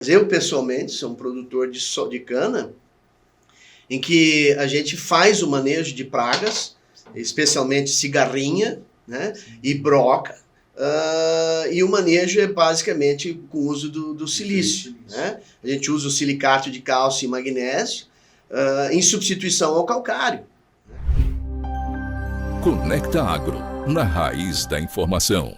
Eu, pessoalmente, sou um produtor de cana, em que a gente faz o manejo de pragas, especialmente cigarrinha, né, e broca, e o manejo é basicamente com o uso do silício. Né? A gente usa o silicato de cálcio e magnésio em substituição ao calcário. Conecta Agro, na raiz da informação.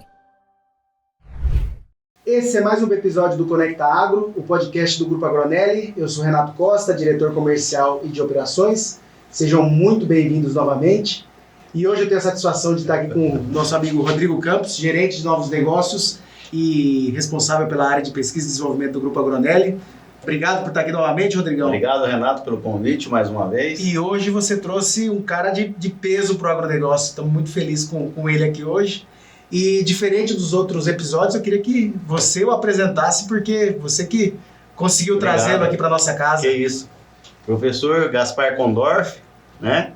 Esse é mais um episódio do Conecta Agro, o podcast do Grupo Agronelli. Eu sou Renato Costa, diretor comercial e de operações. Sejam muito bem-vindos novamente. E hoje eu tenho a satisfação de estar aqui com o nosso amigo Rodrigo Campos, gerente de novos negócios e responsável pela área de pesquisa e desenvolvimento do Grupo Agronelli. Obrigado por estar aqui novamente, Rodrigão. Obrigado, Renato, pelo convite mais uma vez. E hoje você trouxe um cara de peso para o agronegócio. Estamos muito felizes com ele aqui hoje. E diferente dos outros episódios, eu queria que você o apresentasse, porque você que conseguiu trazê-lo aqui para nossa casa. Que isso. Professor Gaspar Kondorf, né?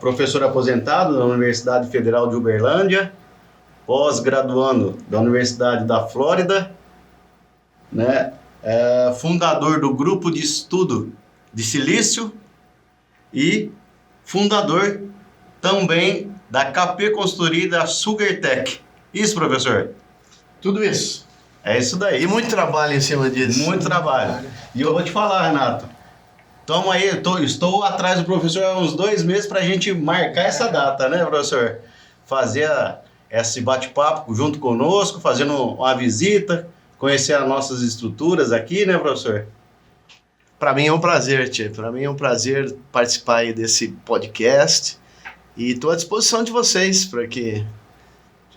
Professor aposentado da Universidade Federal de Uberlândia, pós-graduando da Universidade da Flórida, né? Fundador do Grupo de Estudo de Silício e fundador também da KP Consultoria e da SugarTech. Isso, professor? Tudo isso. É isso daí. E muito trabalho em cima disso. Muito trabalho. E eu vou te falar, Renato. Toma aí, estou atrás do professor há uns 2 meses para a gente marcar essa data, né, professor? Fazer esse bate-papo junto conosco, fazendo uma visita, conhecer as nossas estruturas aqui, né, professor? Para mim é um prazer, Tchê. Para mim é um prazer participar aí desse podcast. E estou à disposição de vocês para que...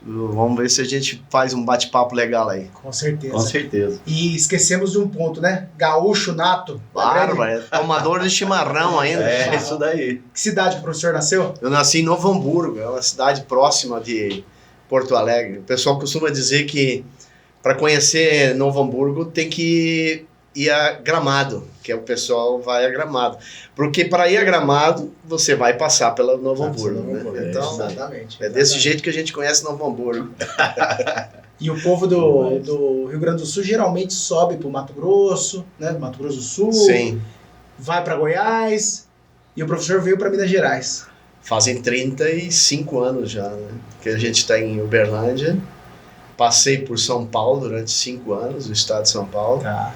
Vamos ver se a gente faz um bate-papo legal aí. Com certeza. Com certeza. E esquecemos de um ponto, né? Gaúcho nato. Claro, é tomador de chimarrão ainda. É, isso daí. Que cidade que o professor nasceu? Eu nasci em Novo Hamburgo, é uma cidade próxima de Porto Alegre. O pessoal costuma dizer que para conhecer Novo Hamburgo tem que ir a Gramado, que é o pessoal vai a Gramado. Porque para ir a Gramado, você vai passar pela Novo Hamburgo. Né? Então, exatamente. É desse jeito que a gente conhece Novo Hamburgo. E o povo do Rio Grande do Sul geralmente sobe para o Mato Grosso, né? Mato Grosso do Sul. Sim. Vai para Goiás. E o professor veio para Minas Gerais. Fazem 35 anos já, né? Que a gente está em Uberlândia. Passei por São Paulo durante 5 anos, o estado de São Paulo. Tá.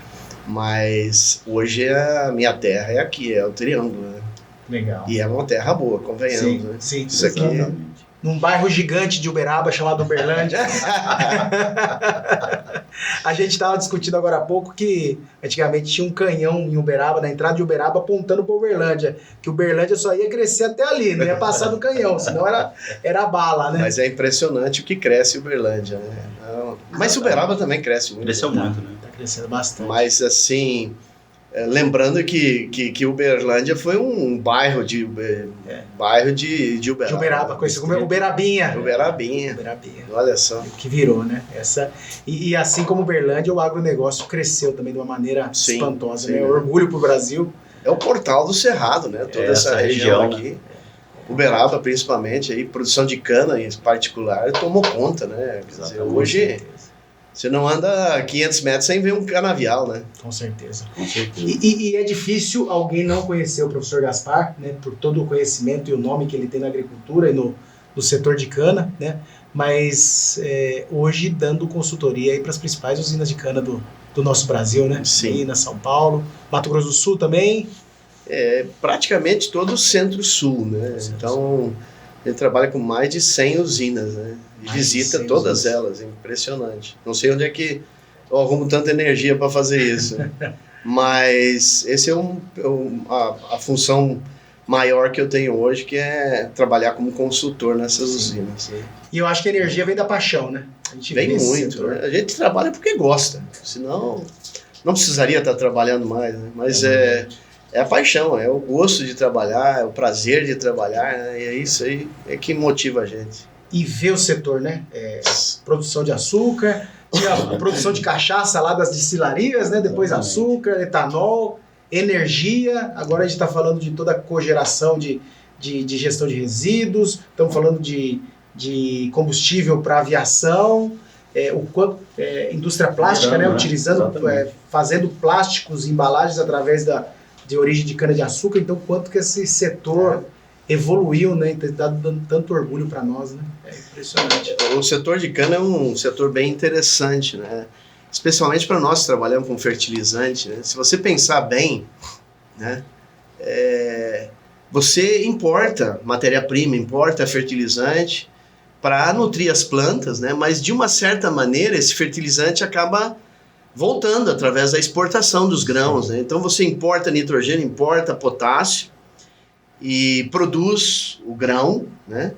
Mas hoje a minha terra é aqui, é o Triângulo, né? Legal. E é uma terra boa, convenhamos, Sim, né? sim. Isso aqui... Num bairro gigante de Uberaba chamado Uberlândia. A gente estava discutindo agora há pouco que antigamente tinha um canhão em Uberaba, na entrada de Uberaba, apontando para Uberlândia. Que Uberlândia só ia crescer até ali, não ia passar do canhão, senão era bala, né? Mas é impressionante o que cresce Uberlândia, né? Mas Uberaba também cresce muito. Cresceu muito, né? Tá crescendo bastante. Mas assim... lembrando que Uberlândia foi um bairro de Uberaba. De Uberaba, conhecido como Uberabinha. Uberabinha. Olha só. Que virou, né? E assim como Uberlândia, o agronegócio cresceu também de uma maneira espantosa. Sim, né? Orgulho pro Brasil. É o portal do Cerrado, né? Toda essa região aqui. Uberaba, principalmente, aí, produção de cana em particular, tomou conta, né? Quer dizer, hoje... Você não anda 500 metros sem ver um canavial, né? Com certeza. Com certeza. E é difícil alguém não conhecer o professor Gaspar, né? Por todo o conhecimento e o nome que ele tem na agricultura e no setor de cana, né? Mas hoje dando consultoria para as principais usinas de cana do nosso Brasil, né? Sim. Minas, São Paulo, Mato Grosso do Sul também. Praticamente todo o Centro-Sul, né? Então, ele trabalha com mais de 100 usinas, né? E visita todas elas, é impressionante. Não sei onde é que eu arrumo tanta energia para fazer isso. Mas esse é a função maior que eu tenho hoje, que é trabalhar como consultor nessas usinas. Né? E eu acho que a energia vem da paixão, né? A gente vem muito, né? A gente trabalha porque gosta, senão não precisaria estar trabalhando mais, né? Mas é a paixão, é o gosto de trabalhar, é o prazer de trabalhar, né? E é isso aí que motiva a gente. E ver o setor, né? Produção de açúcar, tinha a produção de cachaça lá das destilarias, né? Depois açúcar, etanol, energia. Agora a gente está falando de toda a cogeração de gestão de resíduos, estamos falando de combustível para aviação. indústria plástica, né? Utilizando, fazendo plásticos, embalagens através de origem de cana-de-açúcar. Então, quanto que esse setor evoluiu, né? E tem dado tanto orgulho para nós, né? É impressionante. O setor de cana é um setor bem interessante, né? Especialmente para nós que trabalhamos com fertilizante, né? Se você pensar bem, né? Você importa matéria-prima, importa fertilizante para nutrir as plantas, né? Mas de uma certa maneira esse fertilizante acaba voltando através da exportação dos grãos, né? Então você importa nitrogênio, importa potássio e produz o grão, né?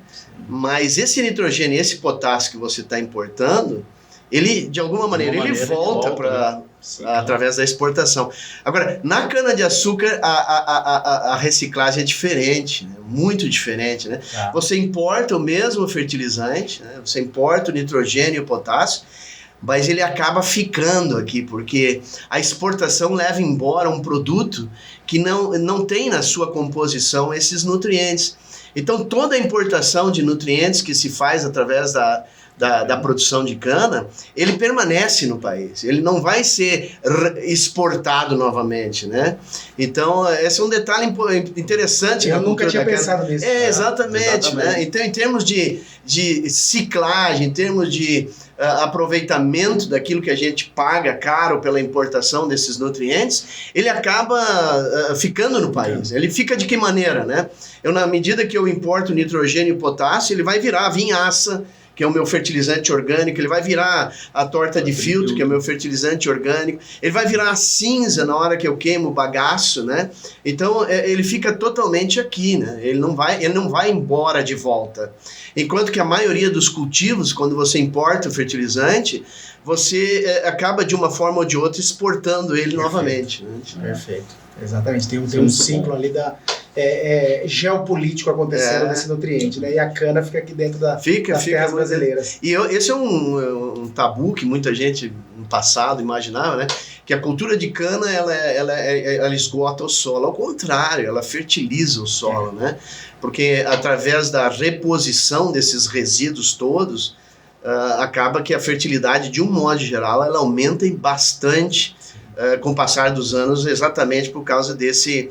Mas esse nitrogênio e esse potássio que você está importando, ele, de alguma maneira, ele volta para através da exportação. Agora, na cana-de-açúcar, a reciclagem é diferente, né? Muito diferente, né? Você importa o mesmo fertilizante, né? Você importa o nitrogênio e o potássio, mas ele acaba ficando aqui, porque a exportação leva embora um produto que não tem na sua composição esses nutrientes. Então, toda a importação de nutrientes que se faz através da produção de cana, ele permanece no país, ele não vai ser exportado novamente, né? Então, esse é um detalhe interessante. Eu nunca tinha pensado nisso. Exatamente, né? Então, em termos de ciclagem, em termos de aproveitamento daquilo que a gente paga caro pela importação desses nutrientes, ele acaba ficando no país. Ele fica de que maneira, né? Na medida que eu importo nitrogênio e potássio, ele vai virar a vinhaça, que é o meu fertilizante orgânico, ele vai virar a torta de filtro, que é o meu fertilizante orgânico, ele vai virar a cinza na hora que eu queimo o bagaço, né? Então, ele fica totalmente aqui, né? Ele não vai embora de volta. Enquanto que a maioria dos cultivos, quando você importa o fertilizante, você acaba de uma forma ou de outra exportando ele novamente. Né? Perfeito, exatamente. Tem um ciclo ali geopolítico acontecendo nesse nutriente, né? E a cana fica aqui dentro das terras brasileiras. E esse é um tabu que muita gente no passado imaginava, né? Que a cultura de cana ela esgota o solo. Ao contrário, ela fertiliza o solo, né? Porque através da reposição desses resíduos todos, acaba que a fertilidade, de um modo geral, ela aumenta bastante com o passar dos anos, exatamente por causa dessa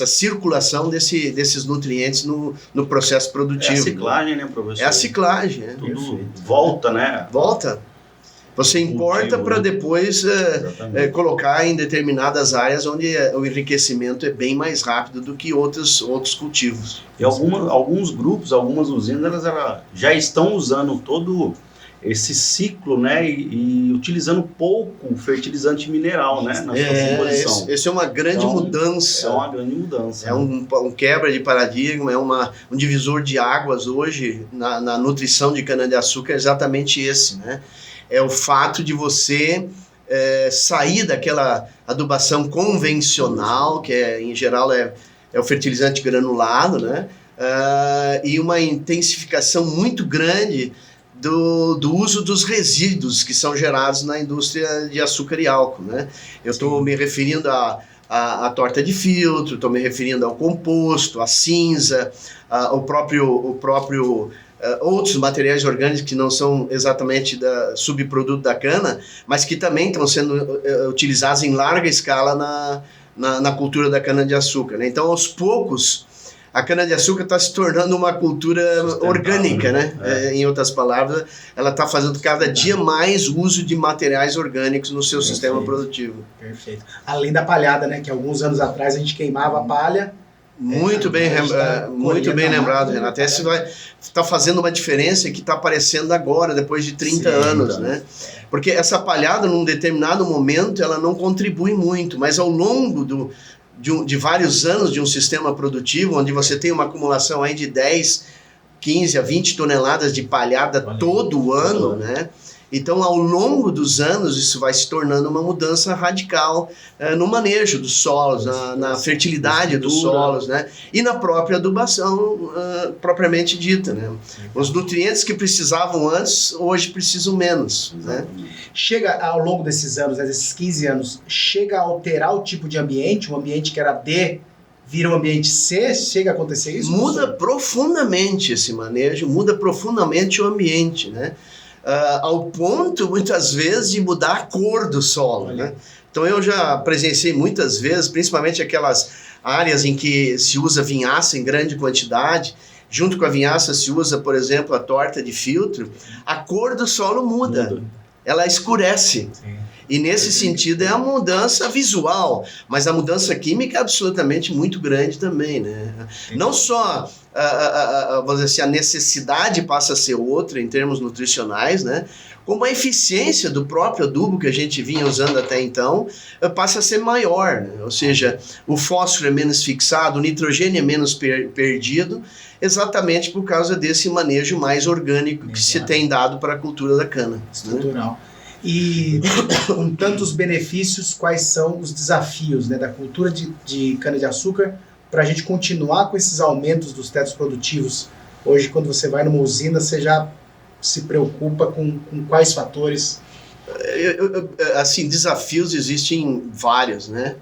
circulação desses nutrientes no processo produtivo. É a ciclagem, né, professor? É a ciclagem. Tudo volta, né? Volta. Você importa para depois colocar em determinadas áreas onde o enriquecimento é bem mais rápido do que outros cultivos. E alguns grupos, algumas usinas, elas já estão usando todo esse ciclo, né, e utilizando pouco fertilizante mineral, né, na sua composição. Essa é uma grande mudança. É uma grande mudança. É um quebra de paradigma, é um divisor de águas hoje na nutrição de cana-de-açúcar, é exatamente esse, né? É o fato de você sair daquela adubação convencional, que em geral é o fertilizante granulado, né? E uma intensificação muito grande do uso dos resíduos que são gerados na indústria de açúcar e álcool, né? Eu estou me referindo à torta de filtro, estou me referindo ao composto, à cinza, ao próprio outros materiais orgânicos que não são exatamente subproduto da cana, mas que também estão sendo utilizados em larga escala na cultura da cana-de-açúcar, né? Então, aos poucos, a cana-de-açúcar está se tornando uma cultura orgânica, né? Em outras palavras, ela está fazendo cada dia mais uso de materiais orgânicos no seu sistema produtivo. Perfeito. Além da palhada, né? Que alguns anos atrás a gente queimava a palha. Muito bem lembrado, Renato. Esse está fazendo uma diferença que está aparecendo agora, depois de 30 anos, né? Porque essa palhada, num determinado momento, ela não contribui muito, mas ao longo de vários anos de um sistema produtivo, onde você tem uma acumulação aí de 10, 15 a 20 toneladas de palhada todo ano, né? Então, ao longo dos anos, isso vai se tornando uma mudança radical no manejo dos solos, na fertilidade dos solos, né? E na própria adubação propriamente dita, né? Os nutrientes que precisavam antes, hoje precisam menos, né? Chega, ao longo desses anos, desses 15 anos, chega a alterar o tipo de ambiente, um ambiente que era de vira um ambiente C? Chega a acontecer isso? Muda profundamente esse manejo, muda profundamente o ambiente, né? Ao ponto, muitas vezes, de mudar a cor do solo, né? Então eu já presenciei muitas vezes, principalmente aquelas áreas em que se usa vinhaça em grande quantidade, junto com a vinhaça se usa, por exemplo, a torta de filtro, a cor do solo muda. Ela escurece. Sim. E nesse sentido é a mudança visual, mas a mudança química é absolutamente muito grande também, né? Não só, vamos dizer assim, a necessidade passa a ser outra em termos nutricionais, né? Como a eficiência do próprio adubo que a gente vinha usando até então passa a ser maior, né? Ou seja, o fósforo é menos fixado, o nitrogênio é menos perdido, exatamente por causa desse manejo mais orgânico que se tem dado para a cultura da cana. Estrutural. Né? E com tantos benefícios, quais são os desafios, né, da cultura de cana-de-açúcar para a gente continuar com esses aumentos dos tetos produtivos? Hoje, quando você vai numa usina, você já se preocupa com quais fatores? Assim, desafios existem vários, né?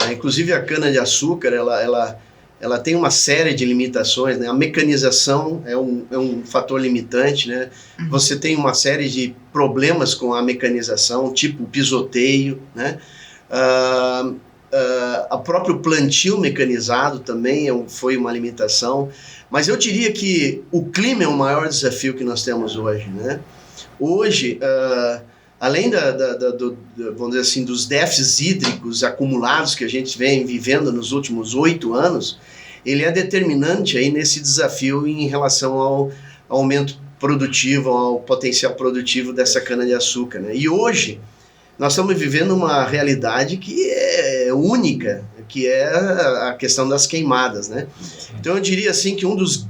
Inclusive a cana-de-açúcar, ela tem uma série de limitações, né? A mecanização é um fator limitante, né? Você tem uma série de problemas com a mecanização, tipo pisoteio, né? O próprio plantio mecanizado também foi uma limitação, mas eu diria que o clima é o maior desafio que nós temos hoje, né? Hoje, além vamos dizer assim, dos déficits hídricos acumulados que a gente vem vivendo nos últimos 8 anos, ele é determinante aí nesse desafio em relação ao aumento produtivo, ao potencial produtivo dessa cana-de-açúcar, né? E hoje nós estamos vivendo uma realidade que é única, que é a questão das queimadas, né? Então eu diria assim que um dos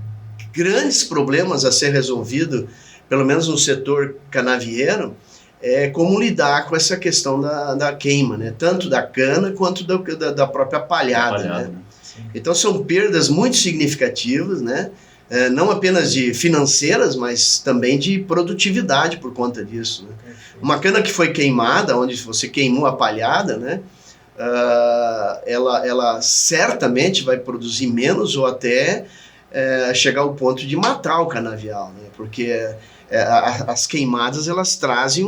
grandes problemas a ser resolvido, pelo menos no setor canavieiro, é como lidar com essa questão da queima, né? Tanto da cana quanto da própria palhada, né? Então são perdas muito significativas, né? Não apenas de financeiras, mas também de produtividade por conta disso, né? Uma cana que foi queimada, onde você queimou a palhada, né? Ela certamente vai produzir menos ou até chegar ao ponto de matar o canavial, né? Porque as queimadas elas trazem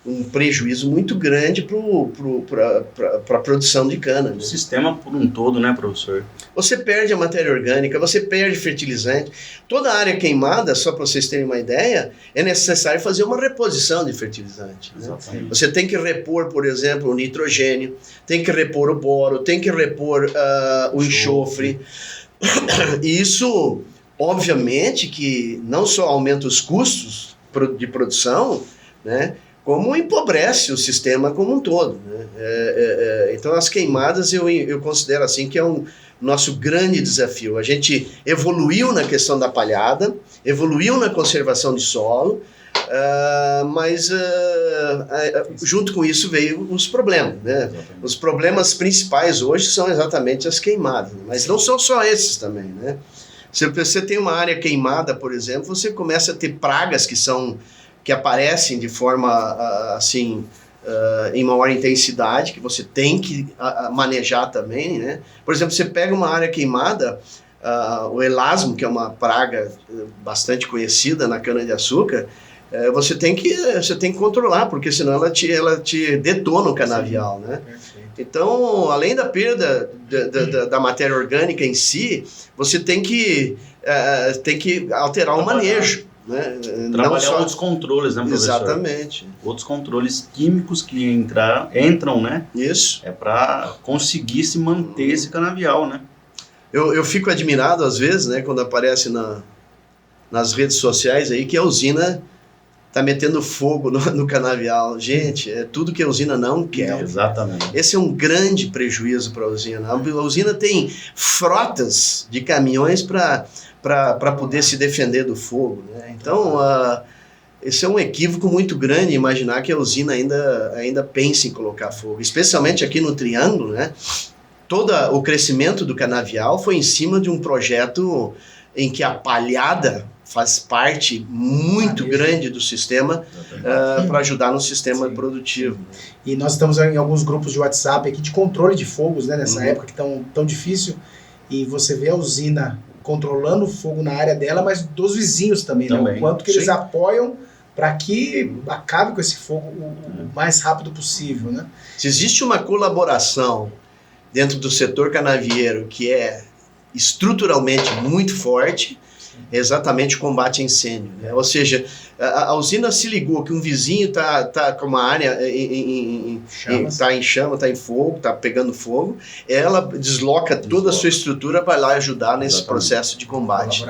um prejuízo muito grande para a produção de cana. Né? O sistema por um todo, né, professor? Você perde a matéria orgânica, você perde fertilizante. Toda a área queimada, só para vocês terem uma ideia, é necessário fazer uma reposição de fertilizante. Né? Você tem que repor, por exemplo, o nitrogênio, tem que repor o boro, tem que repor o enxofre. E isso, obviamente, que não só aumenta os custos de produção, né? Como empobrece o sistema como um todo. Né? Então as queimadas eu considero assim que é um nosso grande desafio. A gente evoluiu na questão da palhada, evoluiu na conservação de solo, mas junto com isso veio os problemas. Né? Os problemas principais hoje são exatamente as queimadas, mas não são só esses também. Né? Se você tem uma área queimada, por exemplo, você começa a ter pragas que aparecem de forma assim em maior intensidade, que você tem que manejar também, né? Por exemplo, você pega uma área queimada, o elasmo, que é uma praga bastante conhecida na cana-de-açúcar, você tem que controlar, porque senão ela te detona o canavial, né? Então, além da perda da matéria orgânica em si, você tem que alterar o manejo. Né? Trabalhar outros controles, né, professor? Exatamente. Outros controles químicos que entram, né? Isso. É para conseguir se manter esse canavial, né? Eu fico admirado, às vezes, né, quando aparece nas redes sociais aí que a usina tá metendo fogo no canavial. Gente, é tudo que a usina não quer. Exatamente. Esse é um grande prejuízo para a usina. A usina tem frotas de caminhões para poder se defender do fogo. Né? Então, esse é um equívoco muito grande imaginar que a usina ainda pense em colocar fogo. Especialmente aqui no Triângulo, né? Todo o crescimento do canavial foi em cima de um projeto em que a palhada faz parte muito grande do sistema para ajudar no sistema produtivo. E nós estamos em alguns grupos de WhatsApp aqui de controle de fogos, né, nessa época que tão difícil. e você vê a usina controlando o fogo na área dela, mas dos vizinhos também, né? O quanto que eles apoiam para que acabe com esse fogo o mais rápido possível, né? Se existe uma colaboração dentro do setor canavieiro que é estruturalmente muito forte, é exatamente o combate a incêndio, né? Ou seja, a usina se ligou que um vizinho tá com uma área está em chama, está em fogo, está pegando fogo, ela desloca toda a sua estrutura para lá ajudar nesse processo de combate.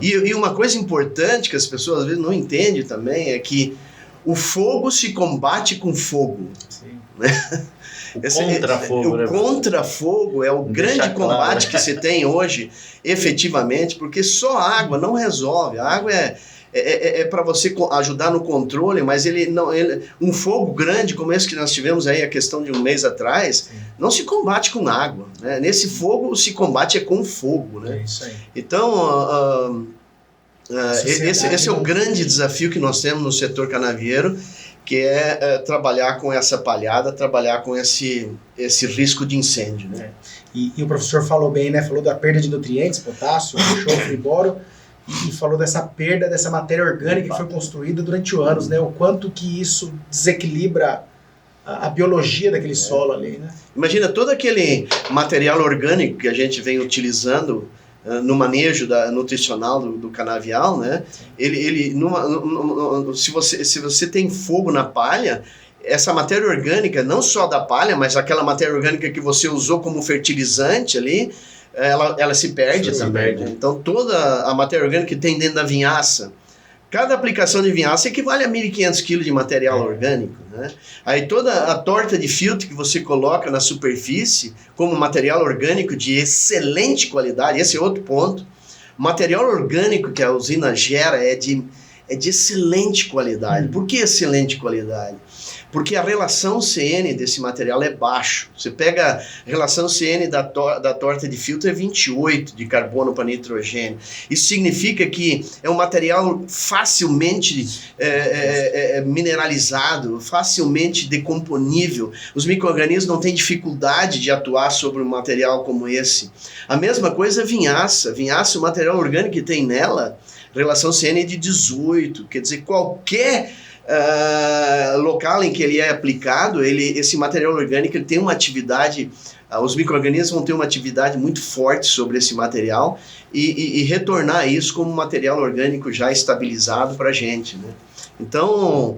E uma coisa importante que as pessoas às vezes não entendem também é que o fogo se combate com fogo. Sim. Né? O contra-fogo é o grande combate que se tem hoje, efetivamente, porque só a água não resolve. A água é para você ajudar no controle, mas um fogo grande como esse que nós tivemos aí, a questão de um mês atrás, não se combate com água, né? Nesse fogo se combate com fogo, né? É isso aí. Então, esse é o grande desafio que nós temos no setor canavieiro, que é trabalhar com essa palhada, trabalhar com esse risco de incêndio, né? E o professor falou bem, né? Falou da perda de nutrientes, potássio, enxofre e boro, e falou dessa perda dessa matéria orgânica que foi construída durante anos, né? O quanto que isso desequilibra a biologia daquele solo ali, né? Imagina todo aquele material orgânico que a gente vem utilizando no manejo nutricional do canavial, né? Se você tem fogo na palha, essa matéria orgânica, não só da palha, mas aquela matéria orgânica que você usou como fertilizante ali, ela se perde também. Né? Então toda a matéria orgânica que tem dentro da vinhaça, cada aplicação de vinhaça equivale a 1.500 kg de material orgânico, né? Aí toda a torta de filtro que você coloca na superfície como material orgânico de excelente qualidade, esse é outro ponto. O material orgânico que a usina gera é de excelente qualidade. Por que excelente qualidade? Porque a relação CN desse material é baixo. Você pega a relação CN da torta de filtro é 28 de carbono para nitrogênio. Isso significa que é um material facilmente mineralizado, facilmente decomponível. Os micro-organismos não têm dificuldade de atuar sobre um material como esse. A mesma coisa a vinhaça. Vinhaça, o material orgânico que tem nela, relação CN é de 18. Quer dizer, qualquer local em que ele é aplicado, esse material orgânico ele tem uma atividade, os micro-organismos vão ter uma atividade muito forte sobre esse material e retornar isso como material orgânico já estabilizado para a gente, né? Então,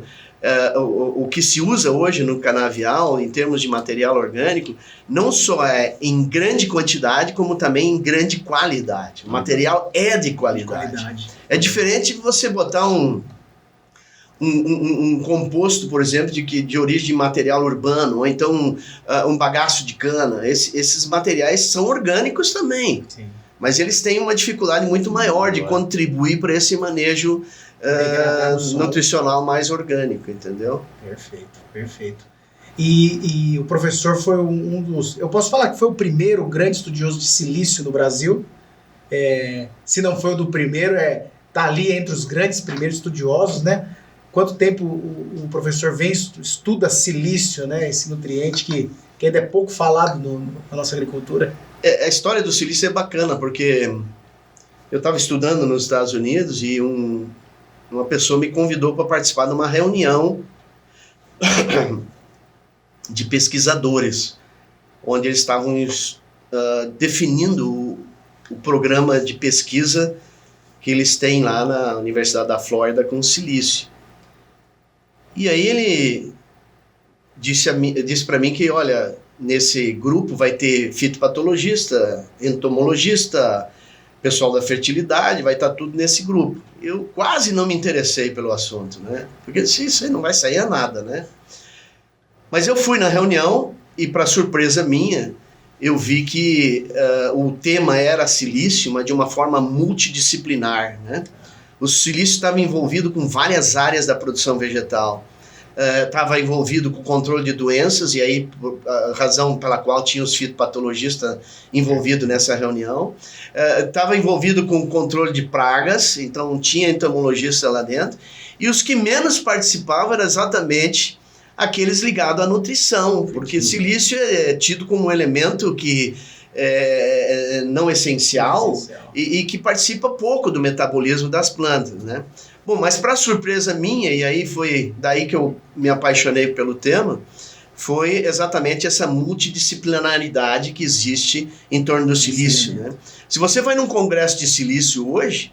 o que se usa hoje no canavial, em termos de material orgânico, não só é em grande quantidade, como também em grande qualidade. O material é de qualidade. É diferente de você botar um composto, por exemplo, de origem de material urbano, ou então um bagaço de cana. Esses materiais são orgânicos também, mas eles têm uma dificuldade muito maior de contribuir para esse manejo nutricional mais orgânico, entendeu? Perfeito. E o professor foi um dos... Eu posso falar que foi o primeiro grande estudioso de silício no Brasil. Se não foi o do primeiro, tá ali entre os grandes primeiros estudiosos, né? Quanto tempo o professor estuda silício, né? Esse nutriente que ainda é pouco falado na nossa agricultura. A história do silício é bacana, porque eu estava estudando nos Estados Unidos e uma pessoa me convidou para participar de uma reunião de pesquisadores, onde eles estavam definindo o programa de pesquisa que eles têm lá na Universidade da Flórida com silício. E aí ele disse para mim que, olha, nesse grupo vai ter fitopatologista, entomologista, pessoal da fertilidade, vai estar tudo nesse grupo. Eu quase não me interessei pelo assunto, né? Porque isso aí não vai sair a nada, né? Mas eu fui na reunião e, para surpresa minha, eu vi que o tema era silício, mas de uma forma multidisciplinar, né? O silício estava envolvido com várias áreas da produção vegetal. Estava envolvido com o controle de doenças, e aí a razão pela qual tinha os fitopatologistas envolvidos nessa reunião. Estava envolvido com o controle de pragas, então tinha entomologista lá dentro. E os que menos participavam eram exatamente aqueles ligados à nutrição, porque silício é tido como um elemento que não essencial, e que participa pouco do metabolismo das plantas, né? Bom, mas para surpresa minha, e aí foi daí que eu me apaixonei pelo tema, foi exatamente essa multidisciplinaridade que existe em torno do silício, né? Se você vai num congresso de silício hoje,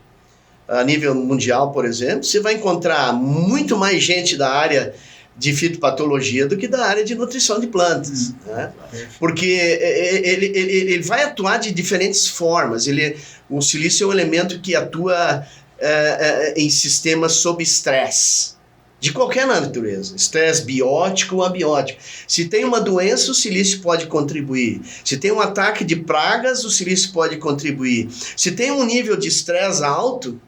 a nível mundial, por exemplo, você vai encontrar muito mais gente da área de fitopatologia do que da área de nutrição de plantas, né? Porque ele vai atuar de diferentes formas. O silício é um elemento que atua em sistemas sob estresse, de qualquer natureza, estresse biótico ou abiótico. Se tem uma doença, o silício pode contribuir. Se tem um ataque de pragas, o silício pode contribuir. Se tem um nível de estresse alto,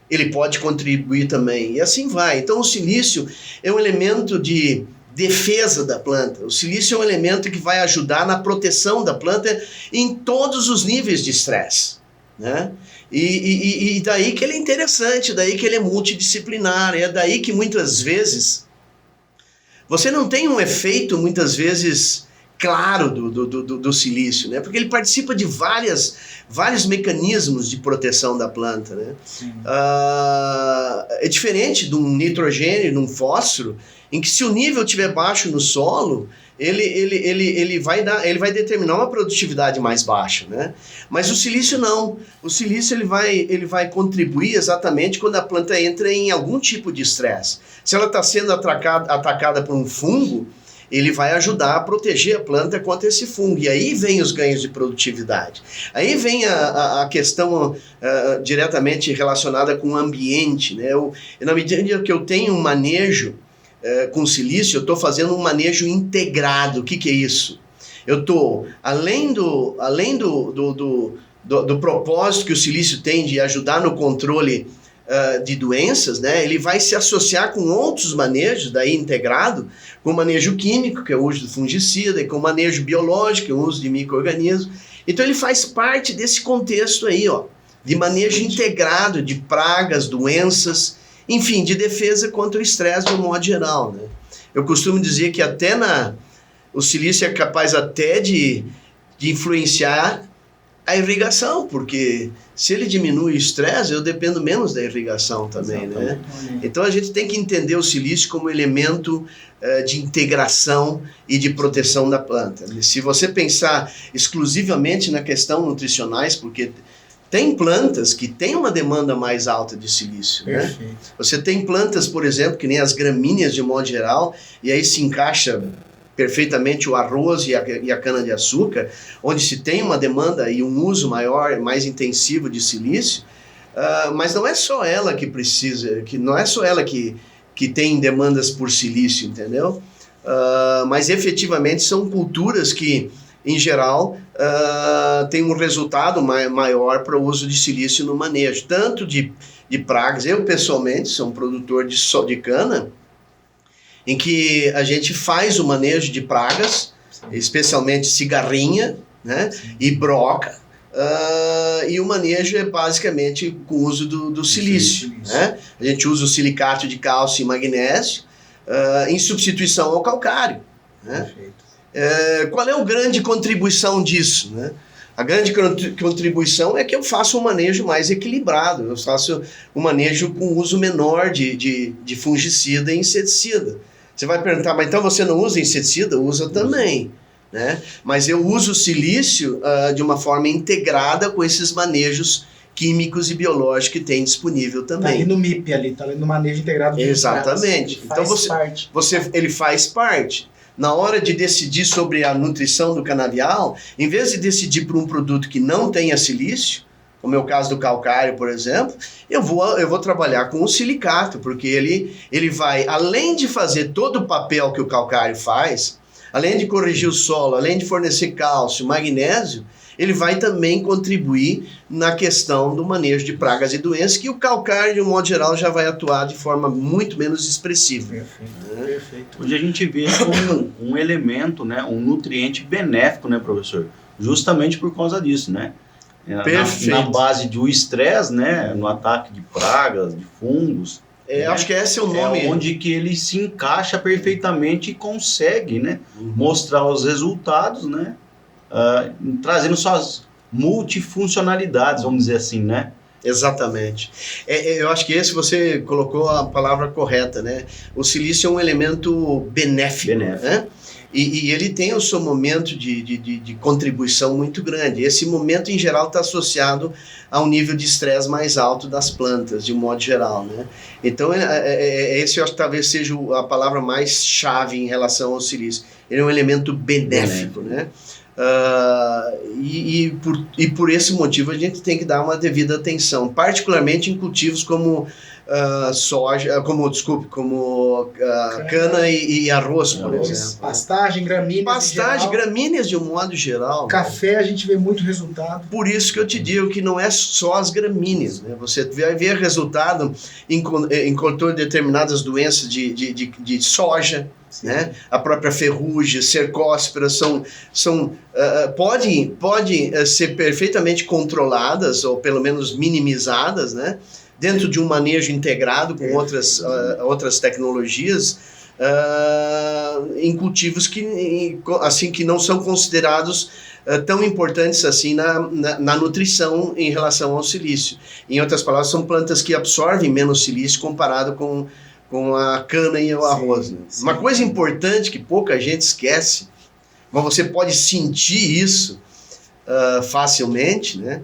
ele pode contribuir também, e assim vai. Então o silício é um elemento de defesa da planta. O silício é um elemento que vai ajudar na proteção da planta em todos os níveis de estresse, né? E daí que ele é interessante, daí que ele é multidisciplinar, é daí que muitas vezes você não tem um efeito, muitas vezes, claro do silício, né? Porque ele participa de vários mecanismos de proteção da planta, né? É diferente de um nitrogênio, de um fósforo, em que se o nível estiver baixo no solo, ele vai determinar uma produtividade mais baixa, né? Mas o silício não. O silício ele vai contribuir exatamente quando a planta entra em algum tipo de estresse. Se ela está sendo atacada por um fungo, ele vai ajudar a proteger a planta contra esse fungo. E aí vem os ganhos de produtividade. Aí vem a questão diretamente relacionada com o ambiente, né? Na medida que eu tenho um manejo com silício, eu estou fazendo um manejo integrado. O que é isso? Eu estou, além do propósito que o silício tem de ajudar no controle de doenças, né? Ele vai se associar com outros manejos, daí integrado, com o manejo químico, que é o uso do fungicida, e com o manejo biológico, que é o uso de micro-organismos. Então ele faz parte desse contexto aí, ó, de manejo integrado de pragas, doenças, enfim, de defesa contra o estresse de um modo geral, né? Eu costumo dizer que o silício é capaz até de influenciar a irrigação, porque se ele diminui o estresse, eu dependo menos da irrigação também, né? Então a gente tem que entender o silício como elemento de integração e de proteção da planta. Se você pensar exclusivamente na questão nutricionais, porque tem plantas que têm uma demanda mais alta de silício, né? Você tem plantas, por exemplo, que nem as gramíneas de modo geral, e aí se encaixa perfeitamente o arroz e a cana-de-açúcar, onde se tem uma demanda e um uso maior, mais intensivo de silício, mas não é só ela que precisa, não é só ela que tem demandas por silício, entendeu? Mas efetivamente são culturas que, em geral, têm um resultado maior para o uso de silício no manejo, tanto de pragas. Eu, pessoalmente, sou um produtor de cana, em que a gente faz o manejo de pragas, especialmente cigarrinha, né, e broca, e o manejo é basicamente com o uso do silício, né? A gente usa o silicato de cálcio e magnésio em substituição ao calcário, né? Qual é a grande contribuição disso, né? A grande contribuição é que eu faço um manejo mais equilibrado, eu faço um manejo com uso menor de fungicida e inseticida. Você vai perguntar, mas então você não usa inseticida? Usa também, né? Mas eu uso o silício de uma forma integrada com esses manejos químicos e biológicos que tem disponível também. Tá ali no MIP ali, tá ali no manejo integrado. Exatamente. Então ele faz parte. Na hora de decidir sobre a nutrição do canavial, em vez de decidir por um produto que não tenha silício, como é o caso do calcário, por exemplo, eu vou trabalhar com o silicato, porque ele vai, além de fazer todo o papel que o calcário faz, além de corrigir o solo, além de fornecer cálcio, magnésio, ele vai também contribuir na questão do manejo de pragas e doenças, que o calcário, de um modo geral, já vai atuar de forma muito menos expressiva. Perfeito. Hoje a gente vê como um elemento, né, um nutriente benéfico, né, professor? Justamente por causa disso, né? Na base do estresse, né, no ataque de pragas, de fungos. Né? Acho que esse é o nome. É onde que ele se encaixa perfeitamente e consegue, né, mostrar os resultados, né, trazendo suas multifuncionalidades, vamos dizer assim, né? Exatamente. Eu acho que você colocou a palavra correta, né? O silício é um elemento benéfico. Né? E ele tem o seu momento de contribuição muito grande. Esse momento, em geral, está associado a um nível de estresse mais alto das plantas, de um modo geral, né? Então, esse eu acho que talvez seja a palavra mais chave em relação ao silício. Ele é um elemento benéfico, né? Por esse motivo a gente tem que dar uma devida atenção, particularmente em cultivos como soja, como cana e arroz, por exemplo. Pastagem, gramíneas de um modo geral. Café, né? A gente vê muito resultado. Por isso que eu te digo que não é só as gramíneas, né? Você vai ver resultado em controle de determinadas doenças de soja, né? A própria ferrugem, cercóspora podem ser perfeitamente controladas ou pelo menos minimizadas, né? Dentro de um manejo integrado com outras tecnologias, em cultivos que não são considerados tão importantes assim na nutrição em relação ao silício. Em outras palavras, são plantas que absorvem menos silício comparado com a cana e o arroz. Né? Uma coisa importante que pouca gente esquece, mas você pode sentir isso facilmente, né?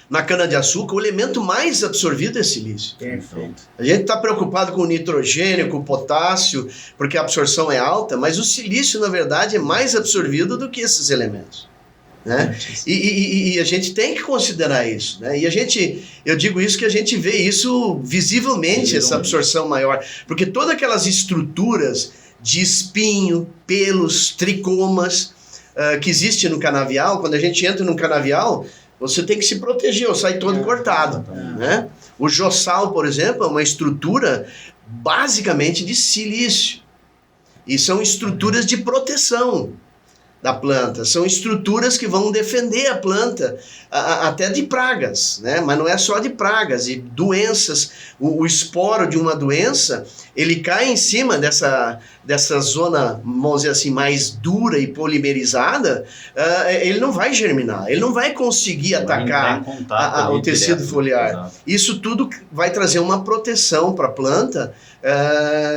Na cana-de-açúcar, o elemento mais absorvido é silício. Perfeito. A gente está preocupado com o nitrogênio, com o potássio, porque a absorção é alta, mas o silício, na verdade, é mais absorvido do que esses elementos. Né? E a gente tem que considerar isso. Né? Eu digo isso que a gente vê isso visivelmente, essa absorção maior. Porque todas aquelas estruturas de espinho, pelos, tricomas que existem no canavial, quando a gente entra no canavial, você tem que se proteger, ou sai todo cortado. Né? O jossal, por exemplo, é uma estrutura basicamente de silício. E são estruturas de proteção da planta. São estruturas que vão defender a planta até de pragas, né? Mas não é só de pragas e doenças. O esporo de uma doença, ele cai em cima dessa zona, vamos dizer assim, mais dura e polimerizada, ele não vai germinar, ele não vai conseguir atacar o tecido foliar. Exato. Isso tudo vai trazer uma proteção para a planta,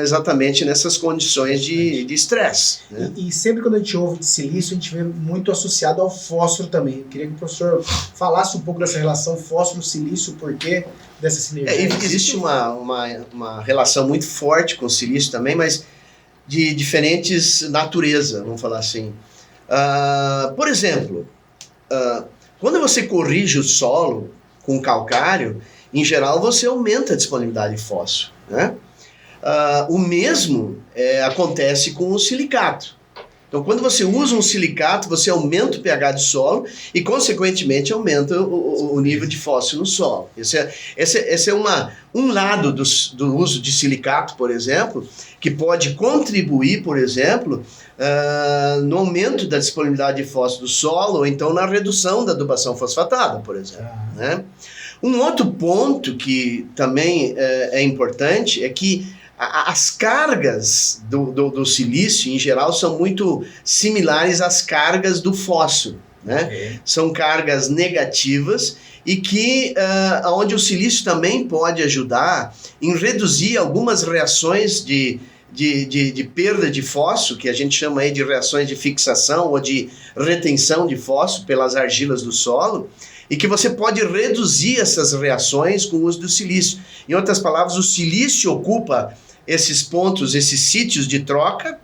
exatamente nessas condições de estresse. Né? E sempre quando a gente ouve de silício, a gente vê muito associado ao fósforo também. Eu queria que o professor falasse um pouco dessa relação fósforo-silício, o porquê dessa sinergia. Existe uma relação muito forte com o silício também, mas de diferentes naturezas, vamos falar assim. Por exemplo, quando você corrige o solo com calcário, em geral você aumenta a disponibilidade de fósforo, né? O mesmo acontece com o silicato. Então, quando você usa um silicato, você aumenta o pH do solo e, consequentemente, aumenta o nível de fósforo no solo. Esse é um lado do uso de silicato, por exemplo, que pode contribuir, por exemplo, no aumento da disponibilidade de fósforo do solo ou então na redução da adubação fosfatada, por exemplo. Né? Um outro ponto que também é importante é que as cargas do silício, em geral, são muito similares às cargas do fósforo. Né? São cargas negativas e que onde o silício também pode ajudar em reduzir algumas reações de perda de fósforo, que a gente chama aí de reações de fixação ou de retenção de fósforo pelas argilas do solo, e que você pode reduzir essas reações com o uso do silício. Em outras palavras, o silício ocupa esses pontos, esses sítios de troca,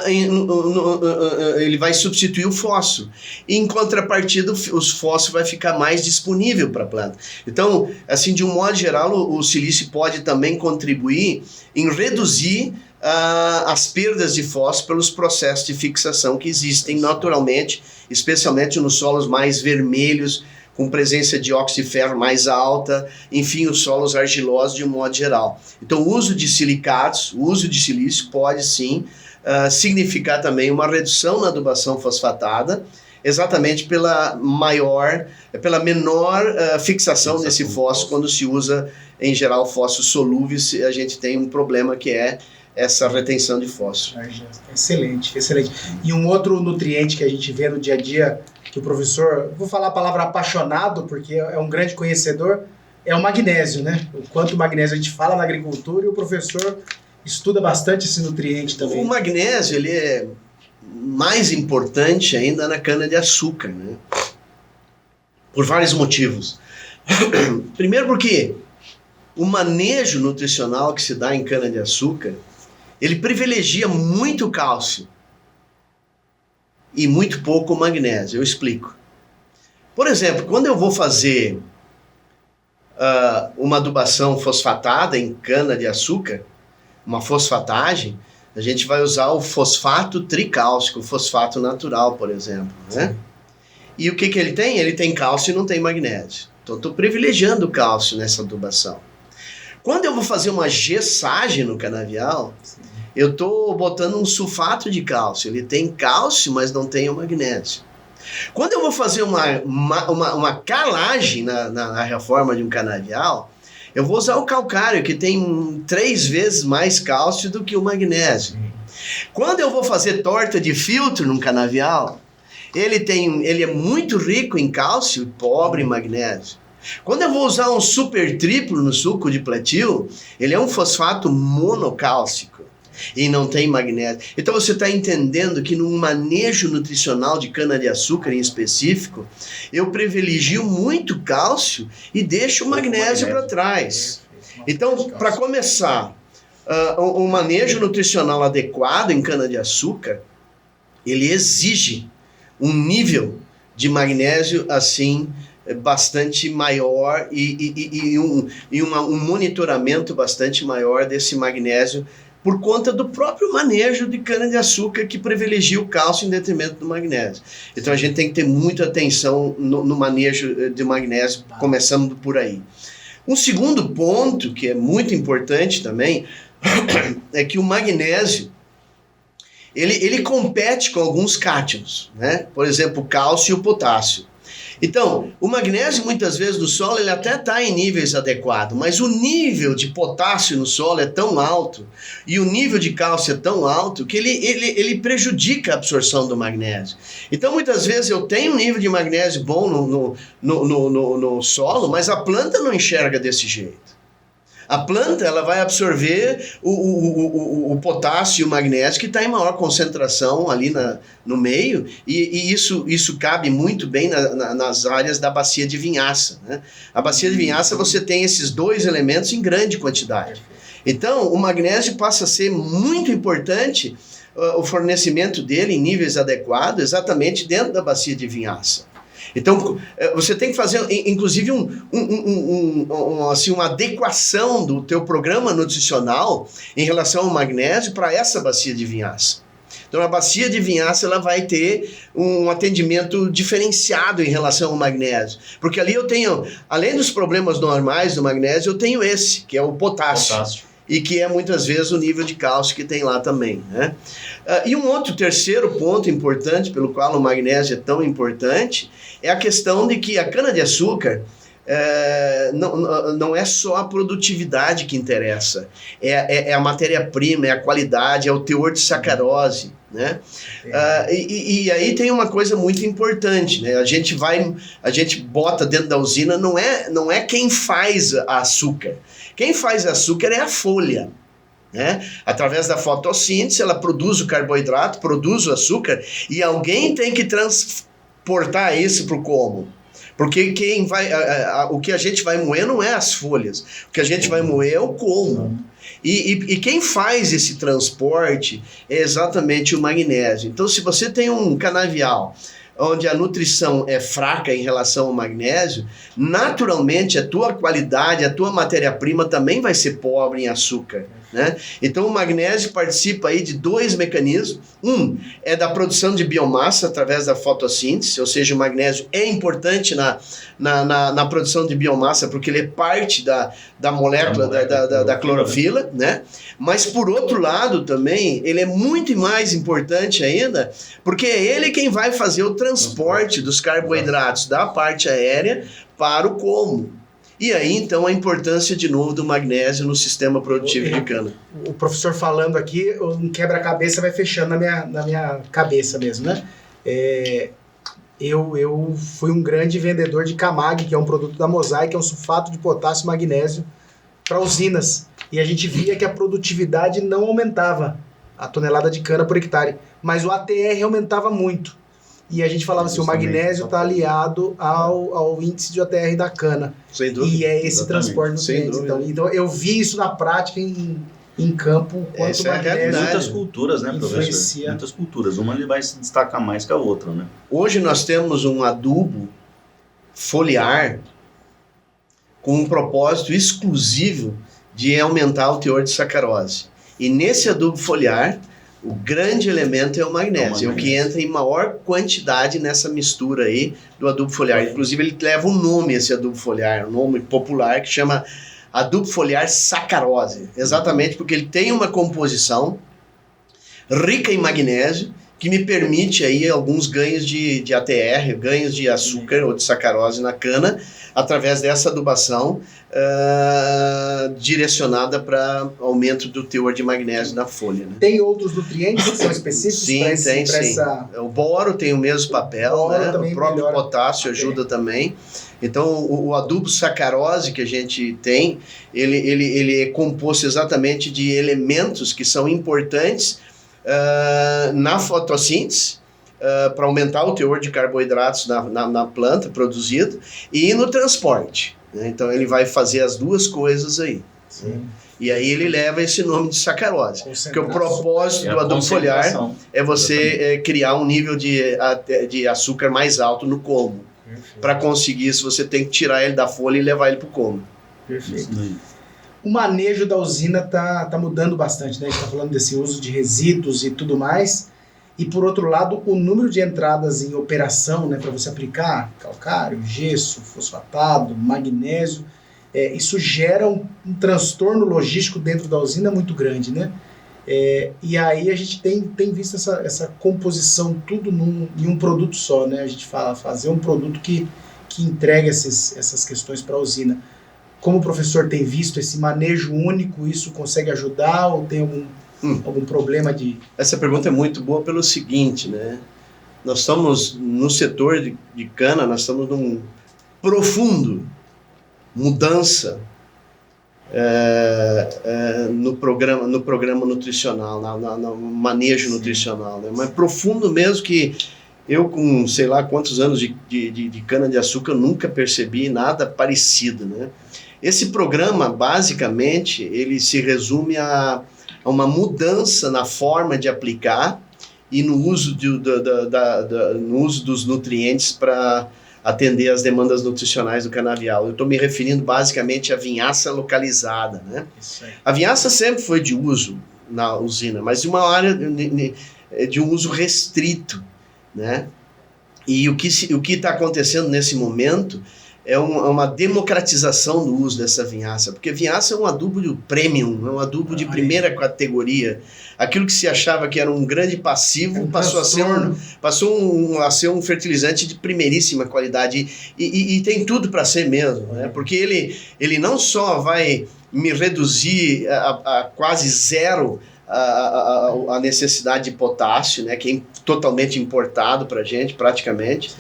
ele vai substituir o fósforo. Em contrapartida, o fósforo vai ficar mais disponível para a planta. Então, assim, de um modo geral, o silício pode também contribuir em reduzir as perdas de fósforo pelos processos de fixação que existem naturalmente, especialmente nos solos mais vermelhos, com presença de óxido de ferro mais alta, enfim, os solos argilosos de um modo geral. Então, o uso de silicatos, o uso de silício pode sim significar também uma redução na adubação fosfatada, exatamente pela menor fixação desse fósforo. Quando se usa, em geral, fósforo solúvel, a gente tem um problema que é essa retenção de fósforo. Excelente, excelente. E um outro nutriente que a gente vê no dia a dia, que o professor, vou falar a palavra apaixonado, porque é um grande conhecedor, é o magnésio, né? O quanto magnésio a gente fala na agricultura e o professor estuda bastante esse nutriente também. O magnésio, ele é mais importante ainda na cana-de-açúcar, né? Por vários motivos. Primeiro porque o manejo nutricional que se dá em cana-de-açúcar, ele privilegia muito o cálcio e muito pouco o magnésio. Eu explico. Por exemplo, quando eu vou fazer uma adubação fosfatada em cana-de-açúcar, uma fosfatagem, a gente vai usar o fosfato tricálcico, o fosfato natural, por exemplo, né? E o que ele tem? Ele tem cálcio e não tem magnésio. Então, estou privilegiando o cálcio nessa adubação. Quando eu vou fazer uma gessagem no canavial, eu estou botando um sulfato de cálcio. Ele tem cálcio, mas não tem o magnésio. Quando eu vou fazer uma calagem na reforma de um canavial, eu vou usar o calcário, que tem 3 vezes mais cálcio do que o magnésio. Quando eu vou fazer torta de filtro num canavial, ele é muito rico em cálcio e pobre em magnésio. Quando eu vou usar um super triplo no suco de platil, ele é um fosfato monocálcico e não tem magnésio. Então você está entendendo que num manejo nutricional de cana-de-açúcar em específico, eu privilegio muito cálcio e deixo o magnésio para trás. Então, para começar, um manejo nutricional adequado em cana-de-açúcar, ele exige um nível de magnésio assim bastante maior e um monitoramento bastante maior desse magnésio por conta do próprio manejo de cana-de-açúcar que privilegia o cálcio em detrimento do magnésio. Então a gente tem que ter muita atenção no manejo de magnésio, começando por aí. Um segundo ponto que é muito importante também é que o magnésio ele compete com alguns cátions, né? Por exemplo, o cálcio e o potássio. Então, o magnésio muitas vezes no solo ele até está em níveis adequados, mas o nível de potássio no solo é tão alto e o nível de cálcio é tão alto que ele prejudica a absorção do magnésio. Então, muitas vezes eu tenho um nível de magnésio bom no solo, mas a planta não enxerga desse jeito. A planta ela vai absorver o potássio e o magnésio que está em maior concentração ali no meio e isso cabe muito bem nas áreas da bacia de vinhaça, né? A bacia de vinhaça você tem esses 2 elementos em grande quantidade. Então o magnésio passa a ser muito importante o fornecimento dele em níveis adequados exatamente dentro da bacia de vinhaça. Então, você tem que fazer, inclusive, uma adequação do teu programa nutricional em relação ao magnésio para essa bacia de vinhaça. Então, a bacia de vinhaça ela vai ter um atendimento diferenciado em relação ao magnésio. Porque ali eu tenho, além dos problemas normais do magnésio, eu tenho esse, que é o potássio. E que é muitas vezes o nível de cálcio que tem lá também, né? E um outro terceiro ponto importante pelo qual o magnésio é tão importante é a questão de que a cana-de-açúcar não é só a produtividade que interessa, é a matéria-prima, é a qualidade, é o teor de sacarose, né? E aí tem uma coisa muito importante, né? A gente bota dentro da usina, não é quem faz açúcar. Quem faz açúcar é a folha, né? Através da fotossíntese, ela produz o carboidrato, produz o açúcar, e alguém tem que transportar isso para o como. Porque o que a gente vai moer não é as folhas, o que a gente vai moer é o como. E quem faz esse transporte é exatamente o magnésio. Então, se você tem um canavial onde a nutrição é fraca em relação ao magnésio, naturalmente a tua qualidade, a tua matéria-prima também vai ser pobre em açúcar, né? Então o magnésio participa aí de 2 mecanismos. Um é da produção de biomassa através da fotossíntese, ou seja, o magnésio é importante na produção de biomassa porque ele é parte da molécula da clorofila, né? Mas por outro lado também, ele é muito mais importante ainda porque é ele quem vai fazer o transporte dos carboidratos da parte aérea para o como. E aí, então, a importância, de novo, do magnésio no sistema produtivo de cana. O professor falando aqui, um quebra-cabeça vai fechando na minha cabeça mesmo, né? Eu fui um grande vendedor de Camag, que é um produto da Mosaic, que é um sulfato de potássio e magnésio para usinas. E a gente via que a produtividade não aumentava, a tonelada de cana por hectare, mas o ATR aumentava muito. E a gente falava assim, o magnésio está aliado ao índice de ATR da cana. Sem dúvida. E é esse transporte dos nutrientes. Então eu vi isso na prática em campo, quanto o magnésio... Muitas culturas, né, professor? Muitas culturas. Uma ele vai se destacar mais que a outra, né? Hoje nós temos um adubo foliar com um propósito exclusivo de aumentar o teor de sacarose. E nesse adubo foliar, o grande elemento é o magnésio, é o que entra em maior quantidade nessa mistura aí do adubo foliar. Inclusive ele leva um nome, esse adubo foliar, um nome popular que chama adubo foliar sacarose, exatamente porque ele tem uma composição rica em magnésio, que me permite aí alguns ganhos de ATR, ganhos de açúcar ou de sacarose na cana, através dessa adubação direcionada para aumento do teor de magnésio na folha. Né? Tem outros nutrientes que são específicos? Sim, sim. O boro tem o mesmo papel, né? O próprio potássio ajuda também. Então, o adubo sacarose que a gente tem, ele é composto exatamente de elementos que são importantes na fotossíntese, para aumentar o teor de carboidratos na planta produzido e no transporte. Né? Então ele vai fazer as duas coisas aí. Sim. E aí ele leva esse nome de sacarose. Porque o propósito do adubo foliar é você criar um nível de açúcar mais alto no colmo. Para conseguir isso, você tem que tirar ele da folha e levar ele para o colmo. Perfeito. O manejo da usina tá mudando bastante, né? A gente está falando desse uso de resíduos e tudo mais. E, por outro lado, o número de entradas em operação, né, para você aplicar calcário, gesso, fosfatado, magnésio, isso gera um transtorno logístico dentro da usina muito grande, né? E aí a gente tem visto essa composição tudo em um produto só, né? A gente fala fazer um produto que entregue essas questões para a usina. Como o professor tem visto esse manejo único, isso consegue ajudar ou tem algum problema de... Essa pergunta é muito boa pelo seguinte, né? Nós estamos no setor de cana, nós estamos num profundo mudança no programa nutricional, no manejo nutricional, né? Mas profundo mesmo que eu com sei lá quantos anos de cana-de-açúcar nunca percebi nada parecido, né? Esse programa, basicamente, ele se resume a uma mudança na forma de aplicar e no uso, no uso dos nutrientes para atender às demandas nutricionais do canavial. Eu estou me referindo basicamente à vinhaça localizada, né? A vinhaça sempre foi de uso na usina, mas de uma área de um uso restrito, né? E o que está acontecendo nesse momento é uma democratização do uso dessa vinhaça, porque vinhaça é um adubo de premium, é um adubo de primeira categoria. Aquilo que se achava que era um grande passivo passou a ser um fertilizante de primeiríssima qualidade e tem tudo para ser mesmo, né? Porque ele não só vai me reduzir a quase zero a necessidade de potássio, né, que é totalmente importado para a gente, praticamente.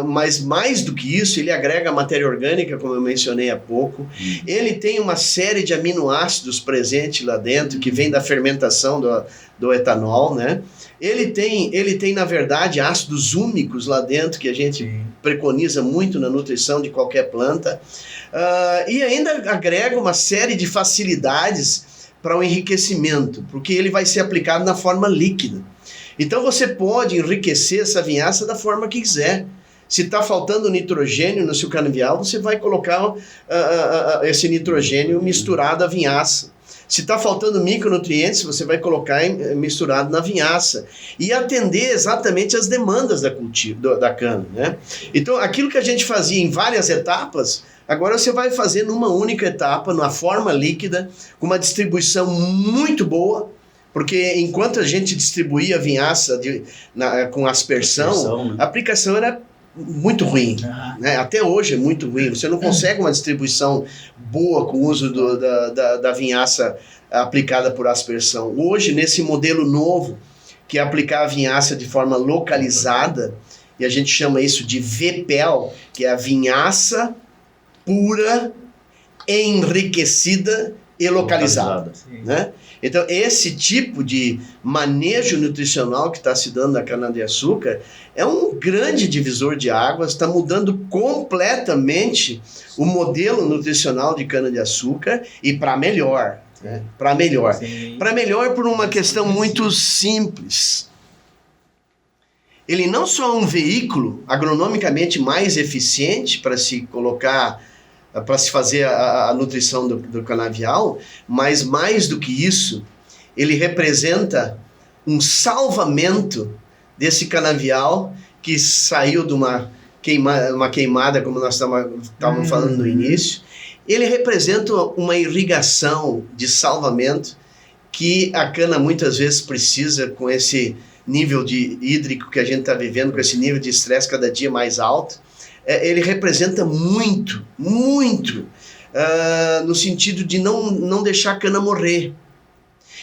Mas mais do que isso, ele agrega matéria orgânica, como eu mencionei há pouco. Ele tem uma série de aminoácidos presentes lá dentro, que vem da fermentação do etanol, né? Ele tem, na verdade, ácidos úmicos lá dentro, que a gente preconiza muito na nutrição de qualquer planta. E ainda agrega uma série de facilidades para o enriquecimento, porque ele vai ser aplicado na forma líquida. Então você pode enriquecer essa vinhaça da forma que quiser. Se está faltando nitrogênio no seu canavial, você vai colocar esse nitrogênio misturado à vinhaça. Se está faltando micronutrientes, você vai colocar misturado na vinhaça. E atender exatamente as demandas da cana, né? Então, aquilo que a gente fazia em várias etapas, agora você vai fazer numa única etapa, numa forma líquida, com uma distribuição muito boa, porque enquanto a gente distribuía a vinhaça com aspersão, né? A aplicação era muito ruim, né? Até hoje é muito ruim. Você não consegue uma distribuição boa com o uso da vinhaça aplicada por aspersão. Hoje, nesse modelo novo, que é aplicar a vinhaça de forma localizada, e a gente chama isso de VPEL, que é a vinhaça pura, enriquecida e localizada. Né? Então, esse tipo de manejo nutricional que está se dando na cana-de-açúcar é um grande divisor de águas, está mudando completamente o modelo nutricional de cana-de-açúcar e para melhor. Né? Para melhor. Para melhor por uma questão muito simples. Ele não só é um veículo agronomicamente mais eficiente para se colocar, para se fazer a nutrição do canavial, mas mais do que isso, ele representa um salvamento desse canavial que saiu de uma queimada, como nós estávamos falando no início. Ele representa uma irrigação de salvamento que a cana muitas vezes precisa com esse nível de hídrico que a gente está vivendo, com esse nível de estresse cada dia mais alto. Ele representa muito, no sentido de não deixar a cana morrer.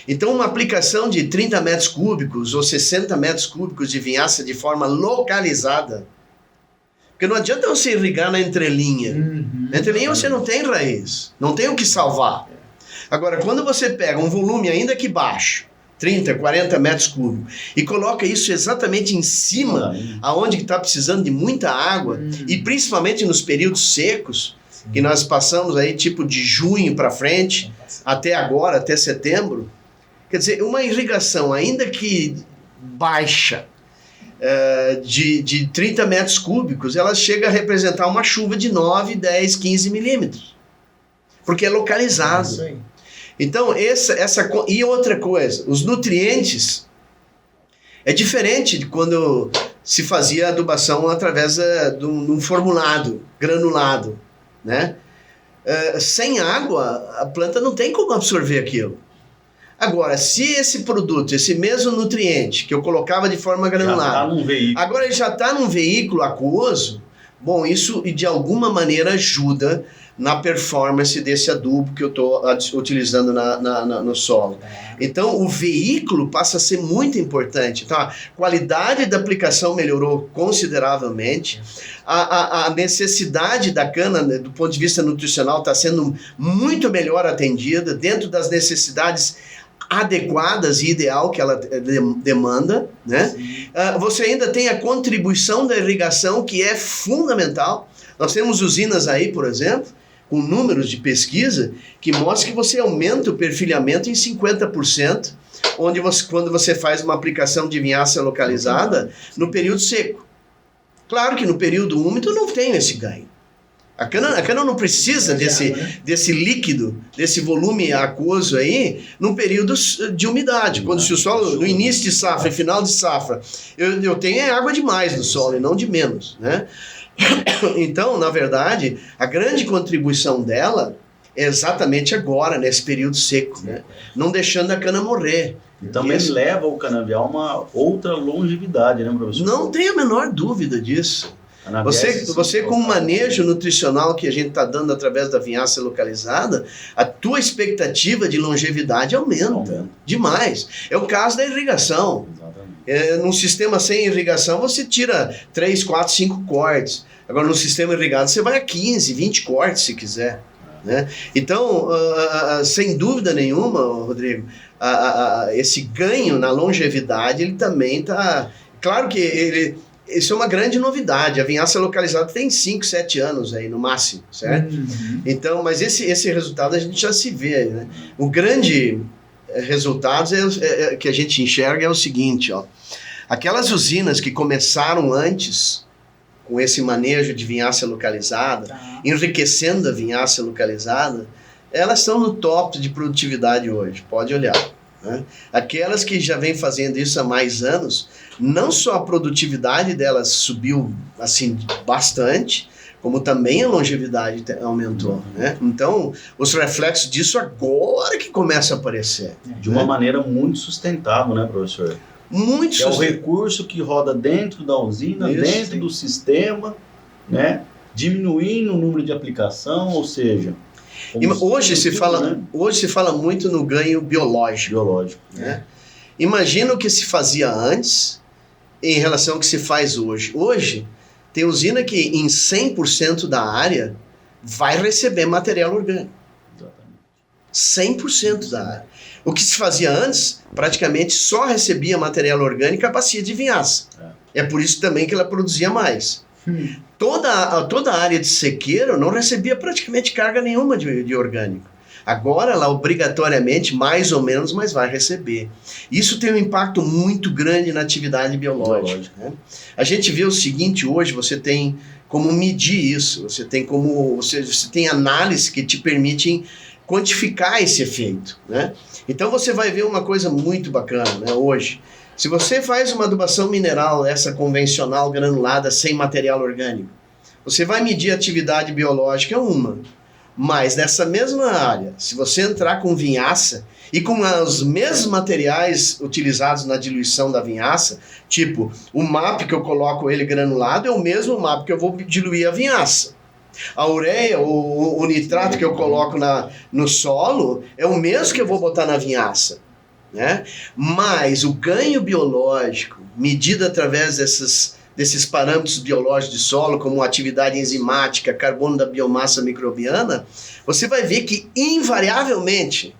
Então, uma aplicação de 30 metros cúbicos ou 60 metros cúbicos de vinhaça de forma localizada, porque não adianta você irrigar na entrelinha. Na entrelinha você não tem raiz, não tem o que salvar. Agora, quando você pega um volume ainda que baixo, 30, 40 metros cúbicos, e coloca isso exatamente em cima, aonde está precisando de muita água, e principalmente nos períodos secos, que nós passamos aí tipo de junho para frente, até agora, até setembro, quer dizer, uma irrigação ainda que baixa, de 30 metros cúbicos, ela chega a representar uma chuva de 9, 10, 15 milímetros, porque é localizado. Então, e outra coisa, os nutrientes é diferente de quando se fazia adubação através de um formulado, granulado, né? Sem água, a planta não tem como absorver aquilo. Agora, se esse produto, esse mesmo nutriente que eu colocava de forma granulada, agora ele já está num veículo aquoso, bom, isso de alguma maneira ajuda na performance desse adubo que eu estou utilizando no solo. Então, o veículo passa a ser muito importante. Então, a qualidade da aplicação melhorou consideravelmente. A necessidade da cana, do ponto de vista nutricional, está sendo muito melhor atendida dentro das necessidades adequadas e ideal que ela demanda, né? Você ainda tem a contribuição da irrigação, que é fundamental. Nós temos usinas aí, por exemplo, com números de pesquisa que mostram que você aumenta o perfilhamento em 50%, quando você faz uma aplicação de vinhaça localizada no período seco. Claro que no período úmido não tem esse ganho. A cana não precisa desse líquido, desse volume aquoso aí, num período de umidade. Quando se o solo, no início de safra e final de safra, eu tenho água demais no solo e não de menos, né? Então, na verdade, a grande contribuição dela é exatamente agora, nesse período seco, né? Não deixando a cana morrer. E também leva o canavial a uma outra longevidade, né, professor? Não tenho a menor dúvida disso. Você com o manejo nutricional que a gente está dando através da vinhaça localizada, a tua expectativa de longevidade aumenta demais. É o caso da irrigação. Num sistema sem irrigação, você tira 3, 4, 5 cortes. Agora, no sistema irrigado, você vai a 15, 20 cortes, se quiser. Né? Então, sem dúvida nenhuma, Rodrigo, esse ganho na longevidade, ele também está... Claro que isso é uma grande novidade. A vinhaça localizada tem 5, 7 anos aí, no máximo, certo? Então, mas esse resultado a gente já se vê, né? O grande resultado que a gente enxerga é o seguinte, ó. Aquelas usinas que começaram antes com esse manejo de vinhaça localizada, enriquecendo a vinhaça localizada, elas estão no top de produtividade hoje, pode olhar. Né? Aquelas que já vêm fazendo isso há mais anos, não só a produtividade delas subiu assim bastante, como também a longevidade aumentou. Né? Então, os reflexos disso agora que começam a aparecer. De uma maneira muito sustentável, né, professor? Muito É o recurso que roda dentro da usina, dentro do sistema, né? Diminuindo o número de aplicação, ou seja... Hoje se fala muito no ganho biológico. Né? Imagina o que se fazia antes em relação ao que se faz hoje. Hoje, tem usina que em 100% da área vai receber material orgânico. 100% da área. O que se fazia antes, praticamente só recebia material orgânico a bacia de vinhaça. É por isso também que ela produzia mais. Toda a área de sequeiro não recebia praticamente carga nenhuma de orgânico. Agora ela obrigatoriamente, mais ou menos, mas vai receber. Isso tem um impacto muito grande na atividade biológica. Né? A gente vê o seguinte hoje, você tem como medir isso, você tem análise que te permitem quantificar esse efeito. Né? Então você vai ver uma coisa muito bacana, né, hoje. Se você faz uma adubação mineral, essa convencional granulada sem material orgânico, você vai medir a atividade biológica mas nessa mesma área, se você entrar com vinhaça e com os mesmos materiais utilizados na diluição da vinhaça, tipo, o MAP que eu coloco ele granulado é o mesmo MAP que eu vou diluir a vinhaça. A ureia, o nitrato que eu coloco no solo é o mesmo que eu vou botar na vinhaça. Né? Mas o ganho biológico, medido através desses parâmetros biológicos de solo, como atividade enzimática, carbono da biomassa microbiana, você vai ver que invariavelmente,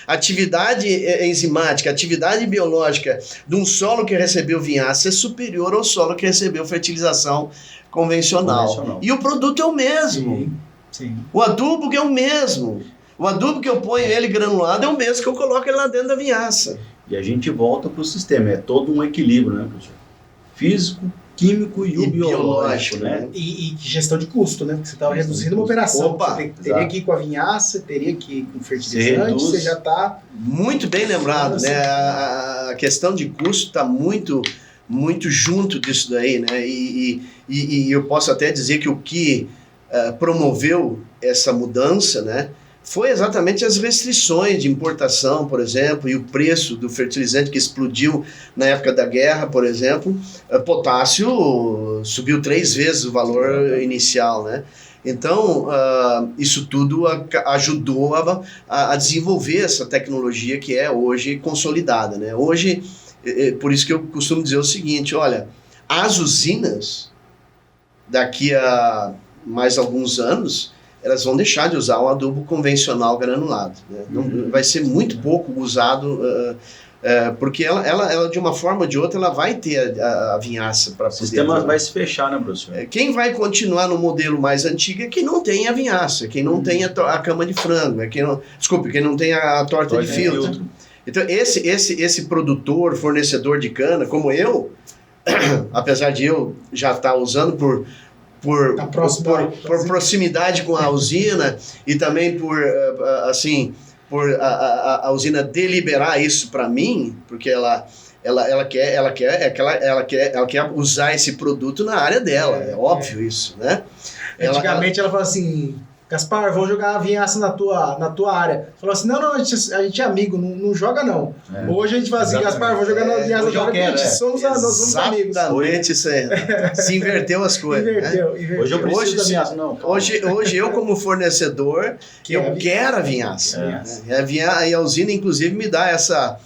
atividade enzimática, atividade biológica de um solo que recebeu vinhaça é superior ao solo que recebeu fertilização convencional. E o produto é o mesmo. Sim. O adubo que é o mesmo. O adubo que eu ponho ele granulado é o mesmo que eu coloco ele lá dentro da vinhaça. E a gente volta para o sistema, é todo um equilíbrio, né, professor? Físico, químico e o biológico, né? E gestão de custo, né? Porque você estava reduzindo uma operação. Você teria que ir com a vinhaça, teria que ir com fertilizante, você já está... Muito bem lembrado, né? A questão de custo está muito junto disso daí, né? E eu posso até dizer que o que promoveu essa mudança, né? Foi exatamente as restrições de importação, por exemplo, e o preço do fertilizante que explodiu na época da guerra, por exemplo. Potássio subiu 3 vezes o valor inicial, né? Então, isso tudo ajudou a desenvolver essa tecnologia que é hoje consolidada, né? Hoje, por isso que eu costumo dizer o seguinte, olha, as usinas, daqui a mais alguns anos, elas vão deixar de usar um adubo convencional granulado. Né? Vai ser muito pouco usado, porque ela, de uma forma ou de outra, ela vai ter a vinhaça para poder... O sistema vai se fechar, né, professor? Quem vai continuar no modelo mais antigo é quem não tem a vinhaça, quem não tem a cama de frango, quem não tem a torta de filtro. Então, esse produtor, fornecedor de cana, como eu, apesar de eu já estar usando por proximidade com a usina e também por a usina deliberar isso para mim, porque ela quer usar esse produto na área dela, é óbvio isso, né? Antigamente ela falou assim, Gaspar, vou jogar a vinhaça na tua área. Falou assim, não, a gente é amigo, não joga não. Hoje a gente fala assim, Gaspar, vou jogar na vinhaça na tua área, porque somos amigos. Exatamente isso aí. Se inverteu as coisas. Inverteu. Hoje eu preciso da vinhaça, não. Hoje eu como fornecedor, eu quero a vinhaça. E a usina, inclusive, me dá essa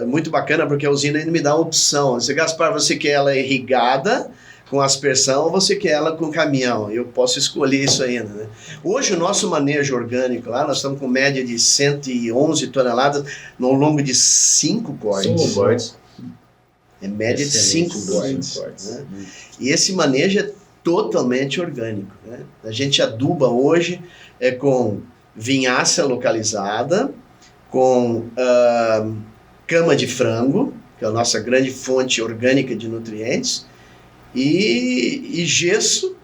muito bacana, porque a usina ainda me dá uma opção. Se Gaspar, você quer ela irrigada, com aspersão, ou você quer ela com caminhão? Eu posso escolher isso ainda, né? Hoje o nosso manejo orgânico lá, nós estamos com média de 111 toneladas ao longo de 5 cortes. É média de 5 cortes. Né? E esse manejo é totalmente orgânico. Né? A gente aduba hoje com vinhaça localizada, com cama de frango, que é a nossa grande fonte orgânica de nutrientes, e gesso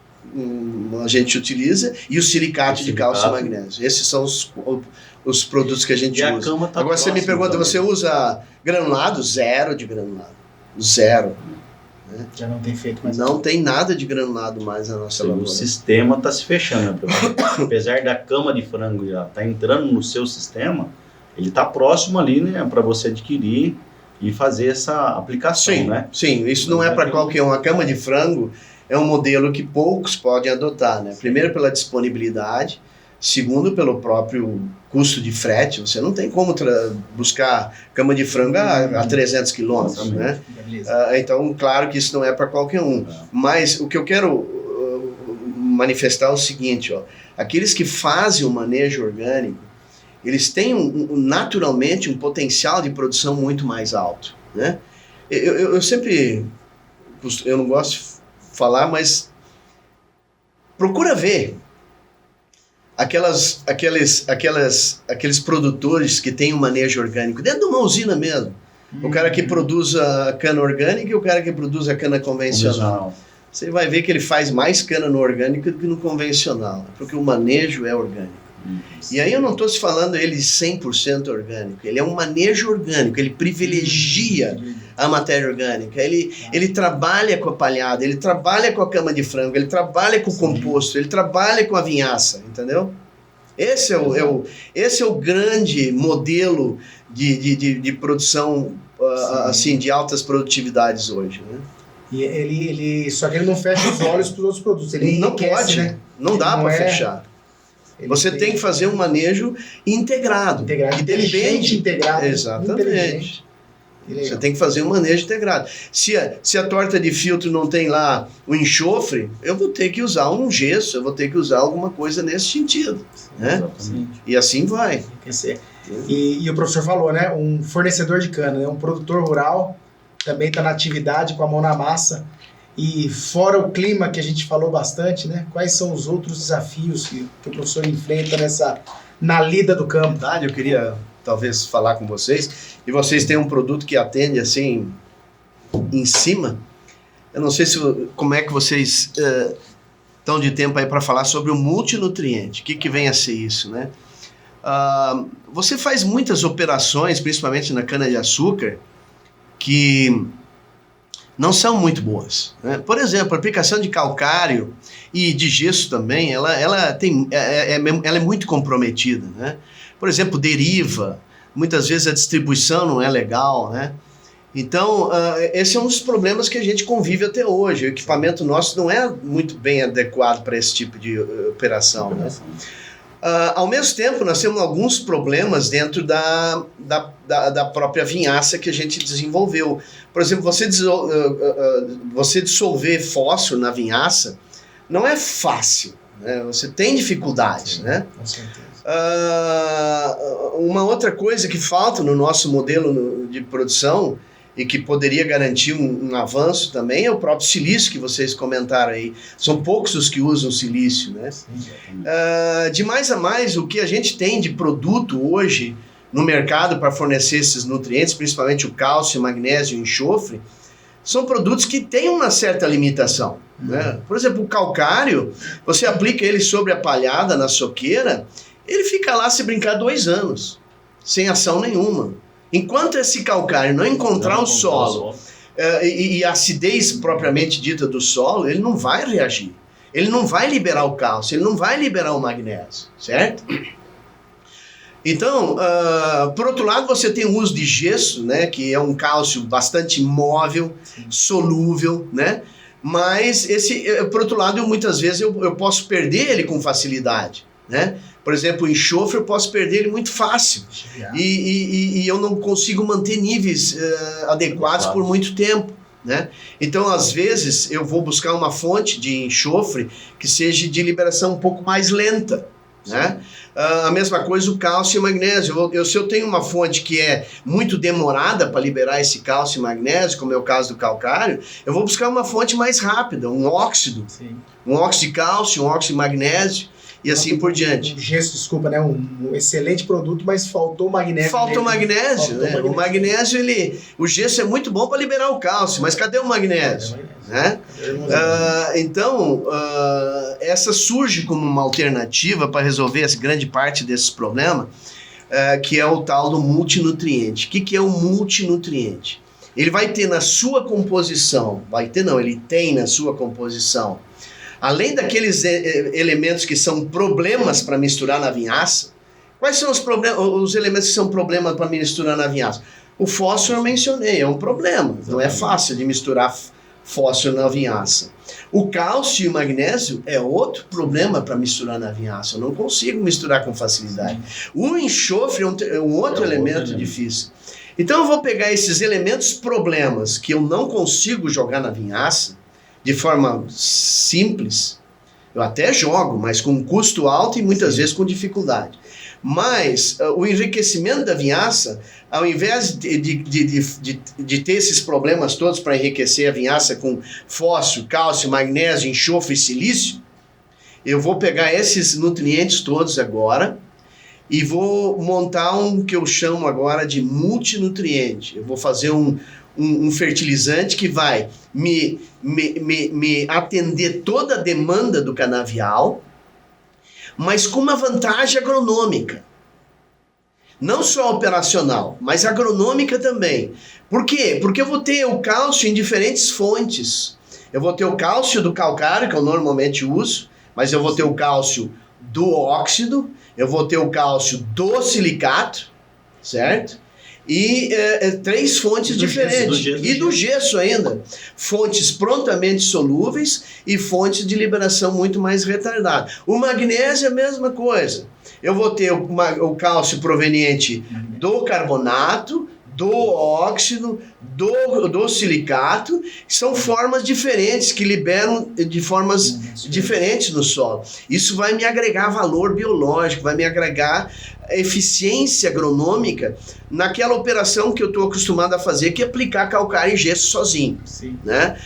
a gente utiliza, e o silicato de cálcio e magnésio. Esses são os produtos que a gente usa. Agora você me pergunta, também. Você usa granulado? Zero de granulado. Zero. Né? Já não tem feito mais nada. Não tem nada de granulado mais na nossa lavoura. O sistema está se fechando. Né? Apesar da cama de frango já estar entrando no seu sistema, ele está próximo ali, né, para você adquirir e fazer essa aplicação, Sim, né? sim, isso não é para qualquer um. A cama de frango é um modelo que poucos podem adotar, né? Primeiro pela disponibilidade, segundo pelo próprio custo de frete. Você não tem como buscar cama de frango a 300 quilômetros, né? Então, claro que isso não é para qualquer um. Mas o que eu quero manifestar é o seguinte, ó, aqueles que fazem o manejo orgânico, eles têm naturalmente um potencial de produção muito mais alto, né? Eu sempre, eu não gosto de falar, mas procura ver aqueles produtores que têm um manejo orgânico dentro de uma usina mesmo. O cara que produz a cana orgânica e o cara que produz a cana convencional. Você vai ver que ele faz mais cana no orgânico do que no convencional, porque o manejo é orgânico. E aí eu não estou falando ele 100% orgânico, ele é um manejo orgânico, ele privilegia a matéria orgânica, ele trabalha com a palhada, ele trabalha com a cama de frango, ele trabalha com o composto, ele trabalha com a vinhaça, entendeu? Esse é o grande modelo de produção assim, de altas produtividades hoje, né? E só que ele não fecha os olhos para os outros produtos, ele não enriquece, pode, né? Não dá para fechar. Você tem que fazer um manejo integrado. Inteligente, integrado. Exatamente. Você tem que fazer um manejo integrado. Se a torta de filtro não tem lá o enxofre, eu vou ter que usar um gesso, eu vou ter que usar alguma coisa nesse sentido. Né? E assim vai. E o professor falou, né? Um fornecedor de cana, né? Um produtor rural, também está na atividade, com a mão na massa. E fora o clima que a gente falou bastante, né? Quais são os outros desafios que o professor enfrenta na lida do campo? Eu queria talvez falar com vocês, e vocês têm um produto que atende assim em cima. Eu não sei como é que vocês estão de tempo aí para falar sobre o multinutriente. O que vem a ser isso, né? Você faz muitas operações, principalmente na cana-de-açúcar, que não são muito boas, né? Por exemplo, a aplicação de calcário e de gesso também, ela é muito comprometida, né? Por exemplo, deriva, muitas vezes a distribuição não é legal, né? Então, esse é um dos problemas que a gente convive até hoje. O equipamento nosso não é muito bem adequado para esse tipo de operação, né? Ao mesmo tempo, nós temos alguns problemas dentro da própria vinhaça que a gente desenvolveu. Por exemplo, você dissolver fósforo na vinhaça não é fácil, né? Você tem dificuldades, né? Com certeza. Uma outra coisa que falta no nosso modelo de produção e que poderia garantir um avanço também é o próprio silício que vocês comentaram aí. São poucos os que usam silício, né? De mais a mais, o que a gente tem de produto hoje no mercado para fornecer esses nutrientes, principalmente o cálcio, o magnésio e o enxofre, são produtos que têm uma certa limitação, né? Por exemplo, o calcário, você aplica ele sobre a palhada na soqueira, ele fica lá, se brincar, 2 anos, sem ação nenhuma. Enquanto esse calcário não encontrar o solo e a acidez propriamente dita do solo, ele não vai reagir. Ele não vai liberar o cálcio, ele não vai liberar o magnésio, certo? Então, por outro lado, você tem o uso de gesso, né, que é um cálcio bastante móvel, solúvel, né? Mas, por outro lado, muitas vezes eu posso perder ele com facilidade, né? Por exemplo, o enxofre eu posso perder ele muito fácil e eu não consigo manter níveis adequados por muito tempo, né? Então, às vezes, eu vou buscar uma fonte de enxofre que seja de liberação um pouco mais lenta, né? A mesma coisa o cálcio e o magnésio. Se eu tenho uma fonte que é muito demorada para liberar esse cálcio e magnésio, como é o caso do calcário, eu vou buscar uma fonte mais rápida, um óxido. Sim. Um óxido de cálcio, um óxido de magnésio e assim por diante. Um gesso, desculpa, né? Um excelente produto, mas faltou o magnésio. Faltou o magnésio, né? O magnésio, o gesso é muito bom para liberar o cálcio, mas cadê o magnésio? Né? Então, essa surge como uma alternativa para resolver essa grande parte desses problemas, que é o tal do multinutriente. O que é o multinutriente? Ele vai ter na sua composição, ele tem na sua composição, além daqueles elementos que são problemas para misturar na vinhaça, Quais são os elementos que são problema para misturar na vinhaça? O fósforo eu mencionei, é um problema. Exatamente. Não é fácil de misturar fósforo na vinhaça. O cálcio e o magnésio é outro problema para misturar na vinhaça. Eu não consigo misturar com facilidade. O enxofre é um outro elemento difícil. Então eu vou pegar esses elementos problemas que eu não consigo jogar na vinhaça de forma simples. Eu até jogo, mas com um custo alto e muitas vezes com dificuldade. Mas o enriquecimento da vinhaça, ao invés de ter esses problemas todos para enriquecer a vinhaça com fósforo, cálcio, magnésio, enxofre e silício, eu vou pegar esses nutrientes todos agora e vou montar um que eu chamo agora de multinutriente. Eu vou fazer um fertilizante que vai me atender toda a demanda do canavial, mas com uma vantagem agronômica. Não só operacional, mas agronômica também. Por quê? Porque eu vou ter o cálcio em diferentes fontes. Eu vou ter o cálcio do calcário, que eu normalmente uso, mas eu vou ter o cálcio do óxido, eu vou ter o cálcio do silicato, certo? E 3 fontes diferentes. E do gesso ainda. Fontes prontamente solúveis e fontes de liberação muito mais retardada. O magnésio é a mesma coisa. Eu vou ter o cálcio proveniente do carbonato, do óxido, do silicato, que são formas diferentes, que liberam de formas diferentes no solo. Isso vai me agregar valor biológico, vai me agregar eficiência agronômica naquela operação que eu estou acostumado a fazer, que é aplicar calcário e gesso sozinho. Né?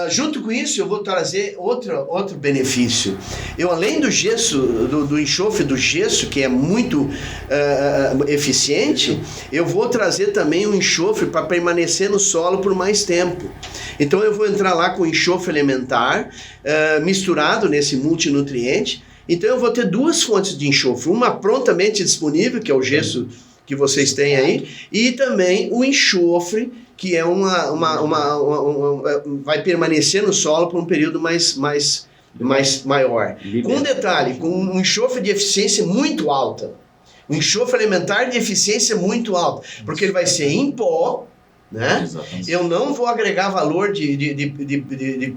Junto com isso, eu vou trazer outro benefício. Eu, além do gesso, do enxofre do gesso, que é muito eficiente, eu vou trazer também um enxofre para permanecer no solo por mais tempo. Então eu vou entrar lá com enxofre elementar, misturado nesse multinutriente. Então eu vou ter 2 fontes de enxofre, uma prontamente disponível, que é o gesso que vocês têm aí, e também o enxofre, que é vai permanecer no solo por um período mais maior. Com um detalhe, com um enxofre de eficiência muito alta. Um enxofre elementar de eficiência muito alta, porque ele vai ser em pó, né? Eu não vou agregar valor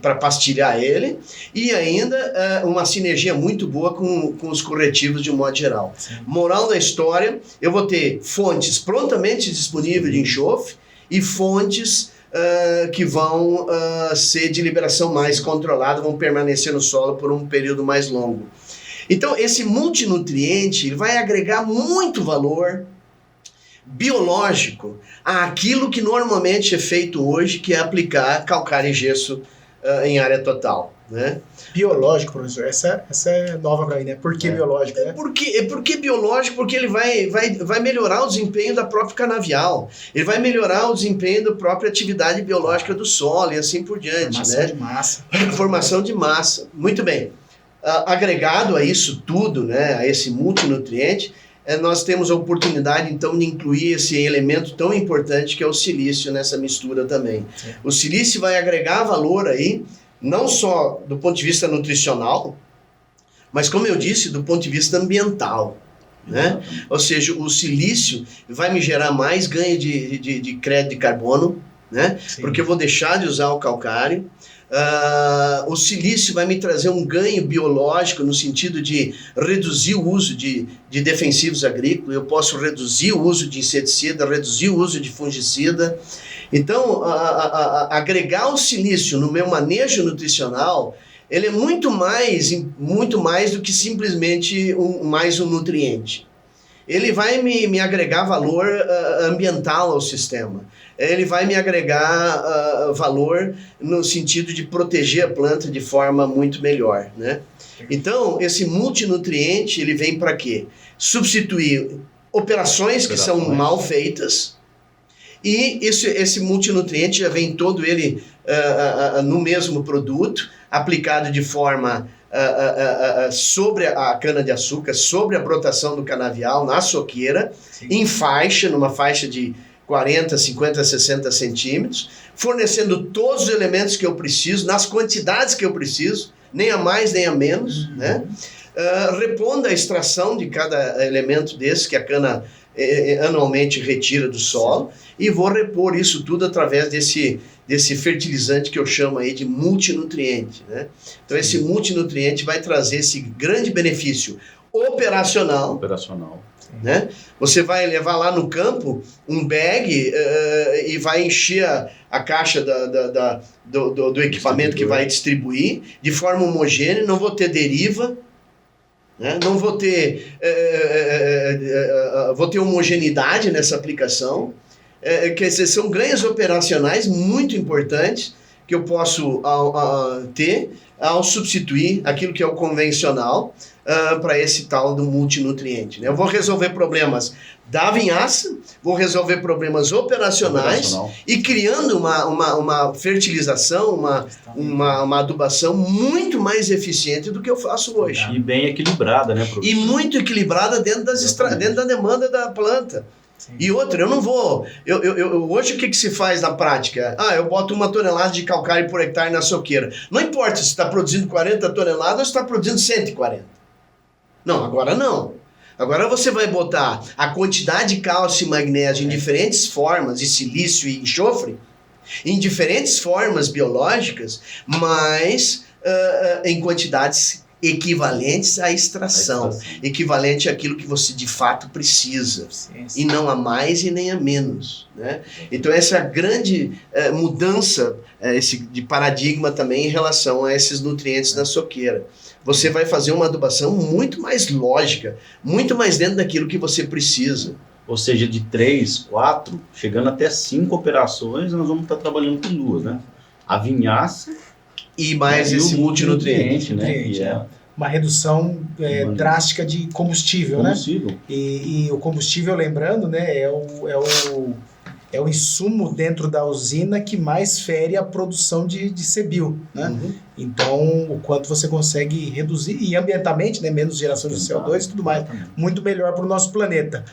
para pastilhar ele, e ainda uma sinergia muito boa com os corretivos de um modo geral. Sim. Moral da história, eu vou ter fontes prontamente disponíveis de enxofre e fontes que vão ser de liberação mais controlada, vão permanecer no solo por um período mais longo. Então esse multinutriente ele vai agregar muito valor biológico àquilo que normalmente é feito hoje, que é aplicar calcário e gesso em área total, né? Biológico, professor, essa é nova para mim, né? Por que biológico, né? Por que biológico? Porque ele vai melhorar o desempenho da própria canavial, ele vai melhorar o desempenho da própria atividade biológica do solo e assim por diante. Formação de massa. Formação de massa, muito bem. Agregado a isso tudo, né, a esse multinutriente, nós temos a oportunidade, então, de incluir esse elemento tão importante que é o silício nessa mistura também. Sim. O silício vai agregar valor aí, não só do ponto de vista nutricional, mas, como eu disse, do ponto de vista ambiental. Né? Ou seja, o silício vai me gerar mais ganho de crédito de carbono, né? Porque eu vou deixar de usar o calcário. O silício vai me trazer um ganho biológico no sentido de reduzir o uso de defensivos agrícolas, eu posso reduzir o uso de inseticida, reduzir o uso de fungicida. Então, agregar o silício no meu manejo nutricional, ele é muito mais do que simplesmente mais um nutriente. Ele vai me agregar valor ambiental ao sistema. Ele vai me agregar valor no sentido de proteger a planta de forma muito melhor, né? Então, esse multinutriente, ele vem para quê? Substituir operações que são mal feitas, e esse multinutriente já vem todo ele no mesmo produto, aplicado de forma sobre a cana-de-açúcar, sobre a brotação do canavial, na soqueira, em faixa, numa faixa de 40, 50, 60 centímetros, fornecendo todos os elementos que eu preciso, nas quantidades que eu preciso, nem a mais nem a menos, né? repondo a extração de cada elemento desse que a cana anualmente retira do solo e vou repor isso tudo através desse fertilizante que eu chamo aí de multinutriente, né? Então esse multinutriente vai trazer esse grande benefício operacional. Né? Você vai levar lá no campo um bag e vai encher a caixa do equipamento que vai distribuir de forma homogênea, não vou ter deriva, né? Não vou ter vou ter homogeneidade nessa aplicação. Quer dizer, são ganhos operacionais muito importantes que eu posso ter ao substituir aquilo que é o convencional para esse tal do multinutriente, né? Eu vou resolver problemas da vinhaça, vou resolver problemas operacionais e criando uma fertilização, uma adubação muito mais eficiente do que eu faço hoje. E bem equilibrada, né, professor? E muito equilibrada dentro da demanda da planta. Sim. E outra, eu não vou... hoje o que se faz na prática? Eu boto 1 tonelada de calcário por hectare na soqueira. Não importa se está produzindo 40 toneladas ou se está produzindo 140. Não, agora não. Agora você vai botar a quantidade de cálcio e magnésio em diferentes formas, e silício e enxofre, em diferentes formas biológicas, mas em quantidades equivalentes à extração, equivalente àquilo que você de fato precisa, e não a mais e nem a menos, né? Então essa grande mudança de paradigma também em relação a esses nutrientes da soqueira. Você vai fazer uma adubação muito mais lógica, muito mais dentro daquilo que você precisa. Ou seja, de 3, 4, chegando até 5 operações, nós vamos estar trabalhando com 2, né? A vinhaça e mais esse multinutriente, né? Uma redução drástica de combustível, né? E o combustível, lembrando, né, é o insumo dentro da usina que mais fere a produção de CBIO, né? Uhum. Então, o quanto você consegue reduzir, e ambientalmente, né, menos geração de CO2 e tudo mais, muito melhor para o nosso planeta.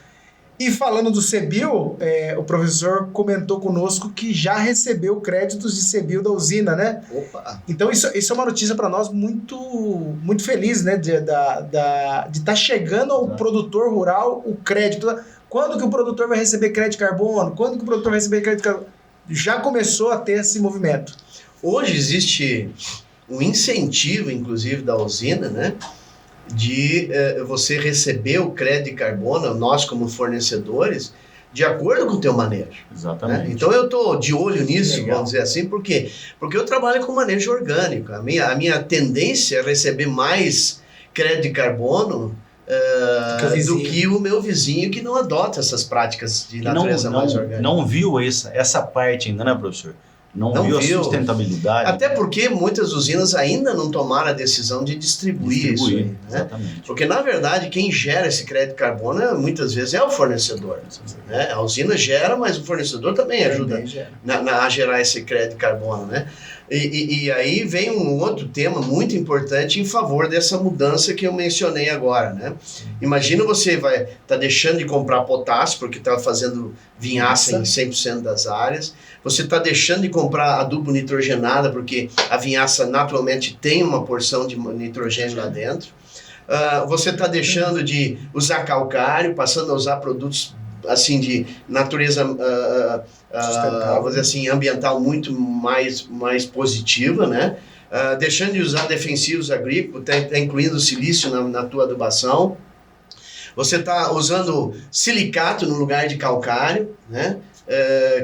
E falando do CBIO, o professor comentou conosco que já recebeu créditos de CBIO da usina, né? Opa. Então isso é uma notícia para nós muito, muito feliz, né? De estar chegando ao produtor rural o crédito. Quando que o produtor vai receber crédito de carbono? Quando que o produtor vai receber crédito de carbono? Já começou a ter esse movimento. Hoje existe um incentivo, inclusive, da usina, né? De você receber o crédito de carbono, nós como fornecedores, de acordo com o teu manejo. Exatamente. Né? Então eu estou de olho nisso, vamos dizer assim, por quê? Porque eu trabalho com manejo orgânico. A minha tendência é receber mais crédito de carbono do que o meu vizinho que não adota essas práticas de natureza mais orgânica. Não viu essa parte ainda, né, professor? Não viu a sustentabilidade. Até porque muitas usinas ainda não tomaram a decisão de distribuir isso aí, né? Exatamente. Porque, na verdade, quem gera esse crédito de carbono muitas vezes é o fornecedor. Né? A usina gera, mas o fornecedor também ajuda a gerar esse crédito de carbono, né? E aí vem um outro tema muito importante em favor dessa mudança que eu mencionei agora, né? Imagina você tá deixando de comprar potássio porque está fazendo vinhaça em 100% das áreas, você está deixando de comprar adubo nitrogenado porque a vinhaça naturalmente tem uma porção de nitrogênio lá dentro, você está deixando de usar calcário, passando a usar produtos assim de natureza vamos dizer assim, ambiental muito mais positiva, né? Deixando de usar defensivos agrícolas, tá incluindo silício na tua adubação. Você está usando silicato no lugar de calcário, né?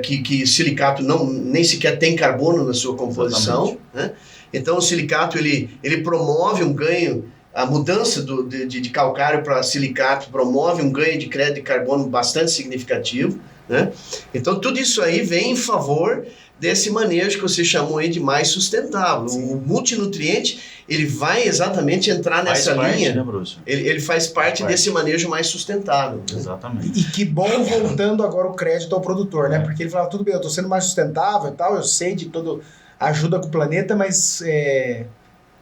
Que silicato nem sequer tem carbono na sua composição, né? Então o silicato ele promove um ganho. A mudança de calcário para silicato promove um ganho de crédito de carbono bastante significativo, né? Então tudo isso aí vem em favor desse manejo que você chamou aí de mais sustentável. Sim. O multinutriente ele vai exatamente entrar nessa linha, né, Bruce? Ele faz parte desse manejo mais sustentável. Né? Exatamente. E que bom, voltando agora o crédito ao produtor, né? Porque ele fala, tudo bem, eu estou sendo mais sustentável e tal, eu sei de toda ajuda com o planeta, mas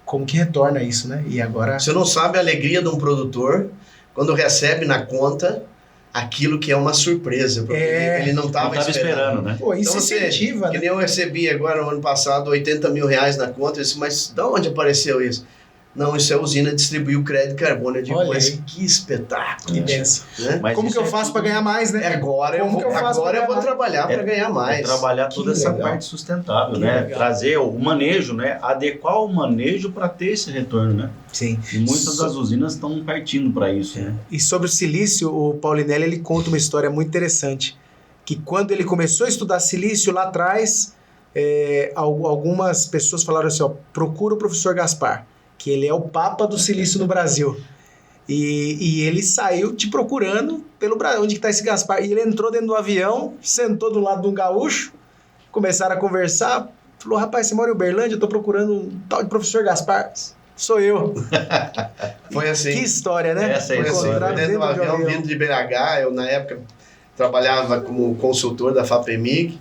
como que retorna isso, né? E agora... Você não sabe a alegria de um produtor quando recebe na conta aquilo que é uma surpresa, porque ele não estava esperando, né? Pô, isso então incentiva, né? Que nem eu recebi agora no ano passado R$80 mil na conta, eu disse, mas de onde apareceu isso? Não, isso é a usina distribuiu crédito de carbono. Eu digo, Olha mas aí. que espetáculo. Que benção. Né? Mas Como isso que eu é faço para tudo- ganhar mais, né? Agora eu Como vou, que eu faço agora pra eu vou ganhar trabalhar para ganhar mais. trabalhar toda Que essa legal. parte sustentável, Que né? legal. Trazer o manejo, né? Adequar o manejo para ter esse retorno, né? Sim. E muitas das usinas estão partindo para isso, né? E sobre o silício, o Paulinelli ele conta uma história muito interessante. Que quando ele começou a estudar silício lá atrás, algumas pessoas falaram assim, ó, procura o professor Gaspar, que ele é o papa do silício no Brasil. E ele saiu te procurando pelo Brasil, onde que tá esse Gaspar? E ele entrou dentro do avião, sentou do lado de um gaúcho, começaram a conversar, falou, rapaz, você mora em Uberlândia? Eu tô procurando um tal de professor Gaspar. Sou eu. Foi assim. Que história, né? Essa é a Foi assim, história. dentro do avião vindo de BH, eu na época trabalhava como consultor da FAPEMIG,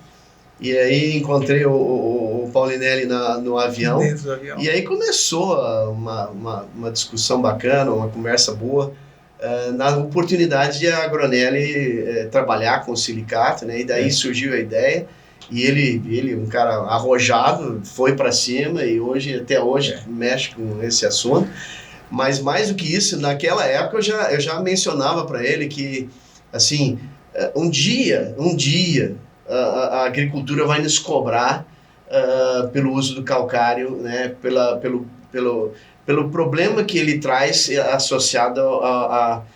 e aí encontrei o Paulinelli no avião, Dentro do avião. e aí começou uma discussão bacana, uma conversa boa, na oportunidade de a Gronelli trabalhar com o silicato, né? E daí surgiu a ideia, e ele um cara arrojado, foi para cima, e até hoje mexe com esse assunto. Mas mais do que isso, naquela época eu já mencionava para ele que, assim, um dia a agricultura vai nos cobrar pelo uso do calcário, né, pelo problema que ele traz associado ao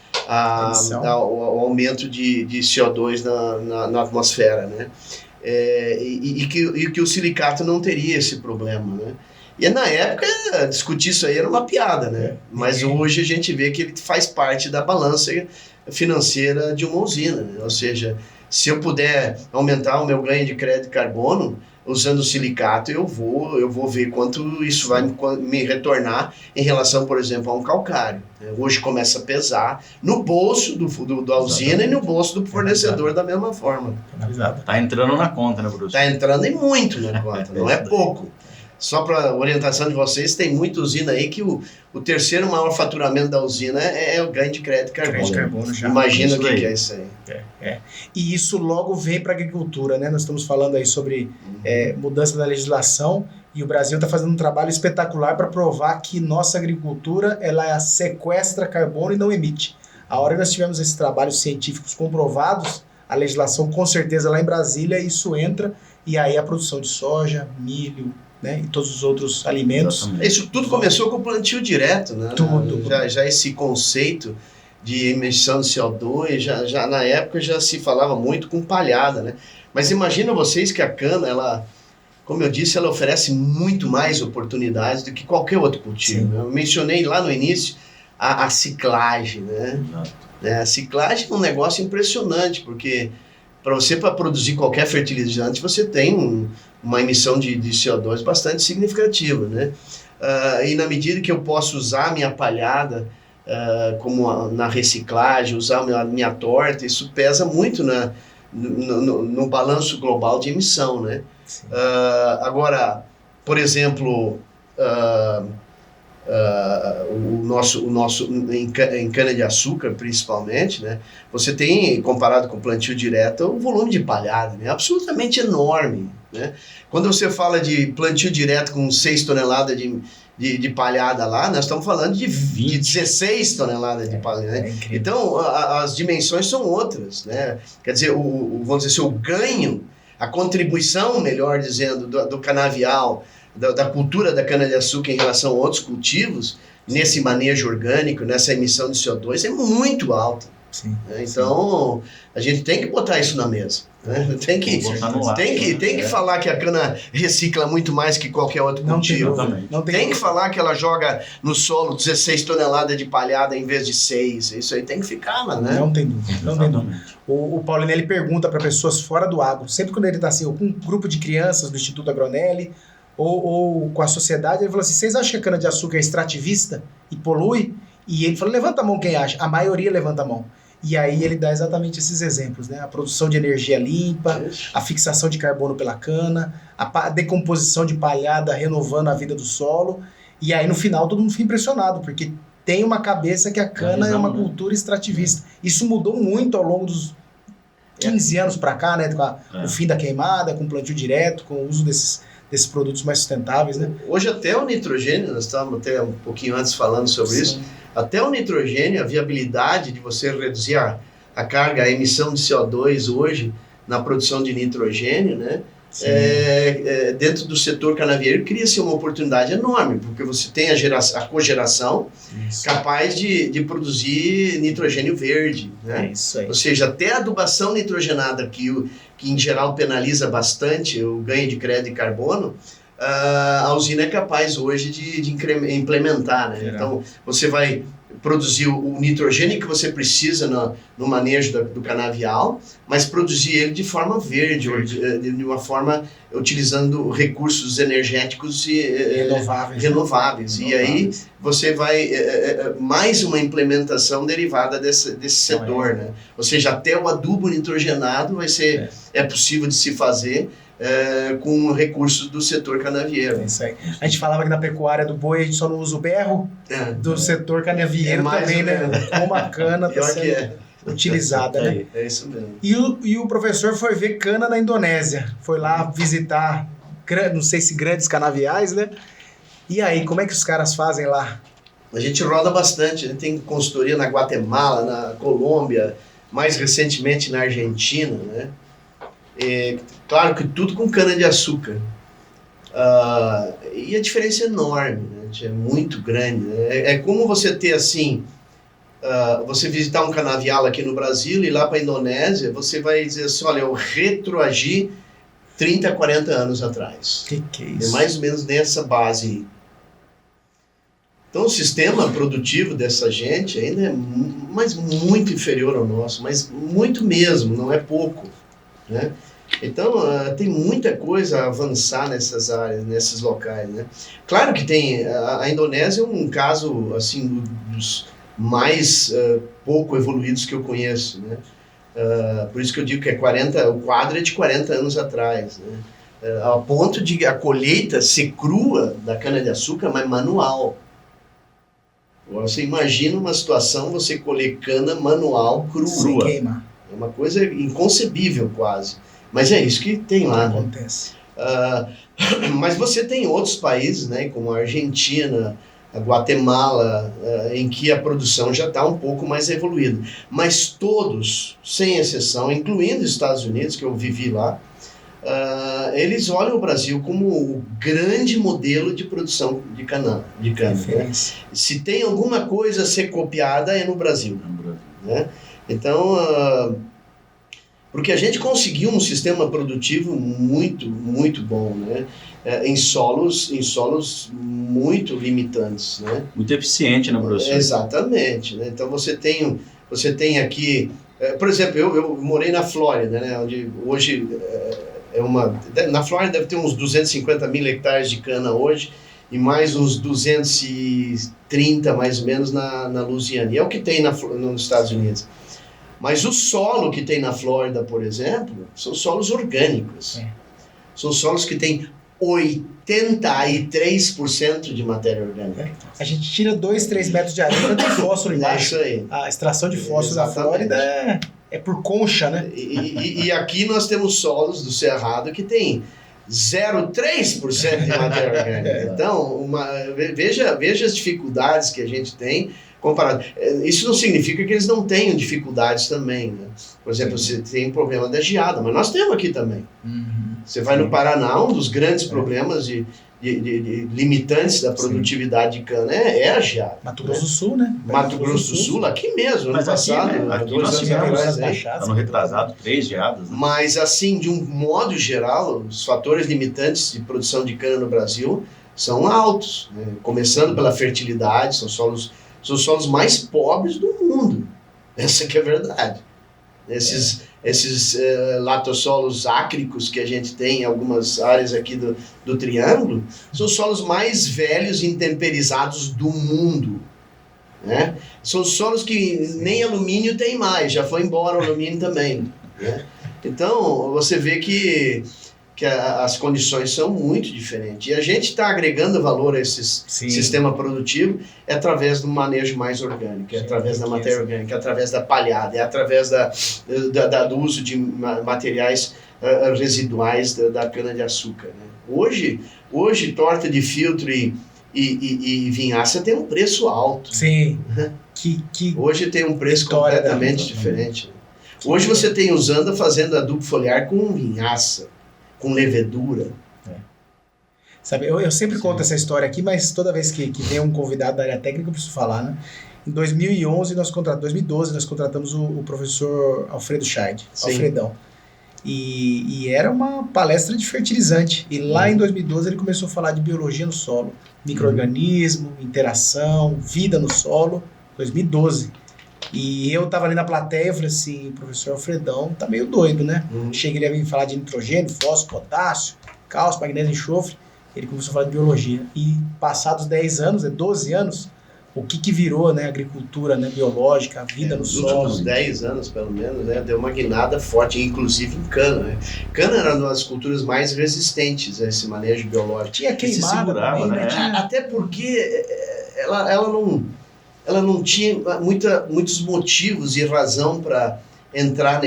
aumento de CO2 na atmosfera, né? E que o silicato não teria esse problema, né? E na época, discutir isso aí era uma piada, né? Mas hoje a gente vê que ele faz parte da balança financeira de uma usina, né? Ou seja, se eu puder aumentar o meu ganho de crédito de carbono usando o silicato, eu vou ver quanto isso vai me retornar em relação, por exemplo, a um calcário. Hoje começa a pesar no bolso da usina e no bolso do fornecedor da mesma forma. Tá entrando na conta, né, professor? Está entrando em muito na conta, não é pouco. Só para orientação de vocês, tem muita usina aí que o terceiro maior faturamento da usina é o ganho de crédito de carbono. Crédito de carbono já. Imagina o Isso que é isso aí. E isso logo vem para a agricultura, né? Nós estamos falando aí sobre mudança da legislação e o Brasil está fazendo um trabalho espetacular para provar que nossa agricultura ela sequestra carbono e não emite. A hora que nós tivemos esses trabalhos científicos comprovados, a legislação com certeza lá em Brasília isso entra e aí a produção de soja, milho, né, e todos os outros alimentos. Exatamente. Isso tudo começou com o plantio direto, né? Tudo. Já esse conceito de emissão de CO2, já na época já se falava muito com palhada, né? Mas imagina vocês que a cana, ela, como eu disse, ela oferece muito mais oportunidades do que qualquer outro cultivo. Sim. Eu mencionei lá no início a ciclagem, né? A ciclagem é um negócio impressionante, porque para produzir qualquer fertilizante, você tem uma emissão de CO2 bastante significativa, né? E na medida que eu posso usar a minha palhada como na reciclagem, usar a minha torta, isso pesa muito no balanço global de emissão, né? Agora, por exemplo, o nosso em cana-de-açúcar, principalmente, né? Você tem, comparado com o plantio direto, um volume de palhada, né? Absolutamente enorme, né? Quando você fala de plantio direto com 6 toneladas de palhada lá, nós estamos falando de 16 toneladas de palhada, né? Então, as dimensões são outras, né? Quer dizer, vamos dizer assim, o ganho, a contribuição, melhor dizendo, do canavial, da cultura da cana-de-açúcar em relação a outros cultivos, nesse manejo orgânico, nessa emissão de CO2, é muito alta. Sim. Né? Então, a gente tem que botar isso na mesa. Né? Tem que falar que a cana recicla muito mais que qualquer outro cultivo. Tem que falar que ela joga no solo 16 toneladas de palhada em vez de 6. Isso aí tem que ficar, né? Não tem dúvida. Não tem dúvida. O Paulinelli pergunta para pessoas fora do agro, sempre quando ele está assim, com um grupo de crianças do Instituto Agronelli, ou com a sociedade, ele falou assim, vocês acham que a cana-de-açúcar é extrativista e polui? E ele falou, levanta a mão quem acha. A maioria levanta a mão. E aí ele dá exatamente esses exemplos, né? A produção de energia limpa, a fixação de carbono pela cana, a decomposição de palhada renovando a vida do solo. E aí no final todo mundo fica impressionado, porque tem uma cabeça que a cana é uma cultura extrativista. Isso mudou muito ao longo dos 15 anos para cá, né? Com o fim da queimada, com o plantio direto, com o uso desses produtos mais sustentáveis, né? Hoje até o nitrogênio, nós estávamos até um pouquinho antes falando sobre isso, até o nitrogênio, a viabilidade de você reduzir a carga, a emissão de CO2 hoje na produção de nitrogênio, né? Dentro do setor canavieiro cria-se uma oportunidade enorme, porque você tem a cogeração capaz de produzir nitrogênio verde, né? Isso aí. Ou seja, até a adubação nitrogenada, que em geral penaliza bastante o ganho de crédito de carbono, a usina é capaz hoje de implementar, né? Então você vai produzir o nitrogênio que você precisa no manejo do canavial, mas produzir ele de forma verde. De uma forma utilizando recursos energéticos renováveis. E aí você vai mais uma implementação derivada desse setor, né? Ou seja, até o adubo nitrogenado é possível de se fazer com recursos do setor canavieiro. É isso aí. A gente falava que na pecuária do boi a gente só não usa o berro do setor canavieiro também, né? Como a cana está sendo utilizada, né? É isso mesmo. E o professor foi ver cana na Indonésia. Foi lá visitar, não sei se grandes canaviais, né? E aí, como é que os caras fazem lá? A gente roda bastante. A gente tem consultoria na Guatemala, na Colômbia, mais recentemente na Argentina, né? Claro que tudo com cana-de-açúcar. E a diferença é enorme, né? É muito grande. Né? É como você ter assim, você visitar um canavial aqui no Brasil e lá para a Indonésia, você vai dizer assim, olha, eu retroagi 30, 40 anos atrás. Que é isso? É mais ou menos nessa base aí. Então o sistema produtivo dessa gente ainda é muito inferior ao nosso, mas muito mesmo, não é pouco, né? Então, tem muita coisa a avançar nessas áreas, nesses locais, né? Claro que tem, a Indonésia é um caso, assim, dos mais pouco evoluídos que eu conheço, né? Por isso que eu digo que o quadro é de 40 anos atrás, né? Ao ponto de a colheita ser crua da cana-de-açúcar, mas manual. Você imagina uma situação, você colher cana manual crua. Sem queimar. É uma coisa inconcebível quase. Mas é isso que tem lá, né? Acontece. Mas você tem outros países, né, como a Argentina, a Guatemala, em que a produção já está um pouco mais evoluída. Mas todos, sem exceção, incluindo os Estados Unidos, que eu vivi lá, eles olham o Brasil como o grande modelo de produção de cana. Né? Se tem alguma coisa a ser copiada, é no Brasil. Né? Então... porque a gente conseguiu um sistema produtivo muito, muito bom, né? Em solos muito limitantes, né? Muito eficiente, né, professor? Exatamente, né? Então você tem aqui, por exemplo, eu morei na Flórida, né? Onde hoje na Flórida deve ter uns 250 mil hectares de cana hoje e mais uns 230 mais ou menos na Louisiana. E é o que tem nos Estados Unidos. Mas o solo que tem na Flórida, por exemplo, são solos orgânicos. São solos que têm 83% de matéria orgânica. A gente tira 2, 3 metros de areia, não tem fósforo embaixo. É isso aí. A extração de fósforo na Flórida é por concha, né? E aqui nós temos solos do Cerrado que tem 0,3% de matéria orgânica. Então, veja as dificuldades que a gente tem comparado. Isso não significa que eles não tenham dificuldades também, né? Por exemplo, você tem problema da geada, mas nós temos aqui também. Você vai no Paraná, um dos grandes problemas de limitantes da produtividade de cana é a geada. Mato Grosso do Sul, né? Mato Grosso do Sul, aqui mesmo, ano passado. Aqui nós tivemos ano retrasado 3 geadas. Né? Mas assim, de um modo geral, os fatores limitantes de produção de cana no Brasil são altos, né? Começando pela fertilidade, são os solos mais pobres do mundo. Essa que é a verdade. Esses latossolos ácricos que a gente tem em algumas áreas aqui do Triângulo, são os solos mais velhos e intemperizados do mundo. Né? São solos que nem alumínio tem mais, já foi embora o alumínio também. Né? Então, você vê que que as condições são muito diferentes. E a gente está agregando valor a esse sistema produtivo através do manejo mais orgânico, através da matéria orgânica, através da palhada, através do uso de materiais residuais da cana-de-açúcar. Né? Hoje, torta de filtro e vinhaça tem um preço alto. Sim. Hoje tem um preço completamente diferente. Né? Hoje você tem Usanda fazendo adubo foliar com vinhaça, com levedura. Sabe, eu sempre conto essa história aqui, mas toda vez que vem um convidado da área técnica eu preciso falar, né? Em 2012 nós contratamos o professor Alfredo Scheid, Alfredão. E era uma palestra de fertilizante. E lá em 2012 ele começou a falar de biologia no solo, micro-organismo, interação, vida no solo, 2012. E eu tava ali na plateia, eu falei assim, o professor Alfredão tá meio doido, né? Cheguei a vir falar de nitrogênio, fósforo, potássio, cálcio, magnésio e enxofre. Ele começou a falar de biologia. E passados 10 anos, 12 anos, o que virou, né? Agricultura, né? Biológica, a vida no solo. Nos últimos 10 anos, pelo menos, né? Deu uma guinada forte, inclusive em cana, né? Cana era uma das culturas mais resistentes a esse manejo biológico. Tinha queimada também, né? Até porque ela não tinha muitos motivos e razão para entrar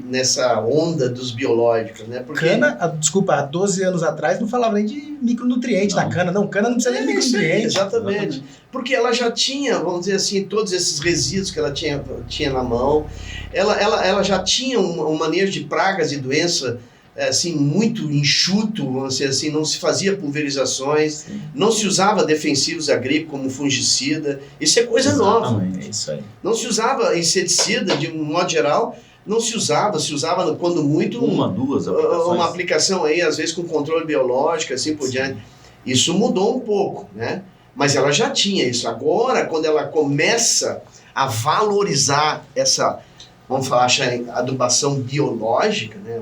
nessa onda dos biológicos, né? Porque há 12 anos atrás não falava nem de micronutriente na cana. Não, cana não precisa de micronutriente. Exatamente. Porque ela já tinha, vamos dizer assim, todos esses resíduos que ela tinha na mão. Ela já tinha um manejo de pragas e doença assim, muito enxuto, vamos dizer assim, não se fazia pulverizações, não se usava defensivos agrícolas como fungicida, isso é coisa nova. É isso aí. Não se usava inseticida, de um modo geral, se usava quando muito uma aplicação aí, às vezes com controle biológico, assim por diante. Isso mudou um pouco, né? Mas ela já tinha isso. Agora, quando ela começa a valorizar essa, vamos falar, adubação biológica, né?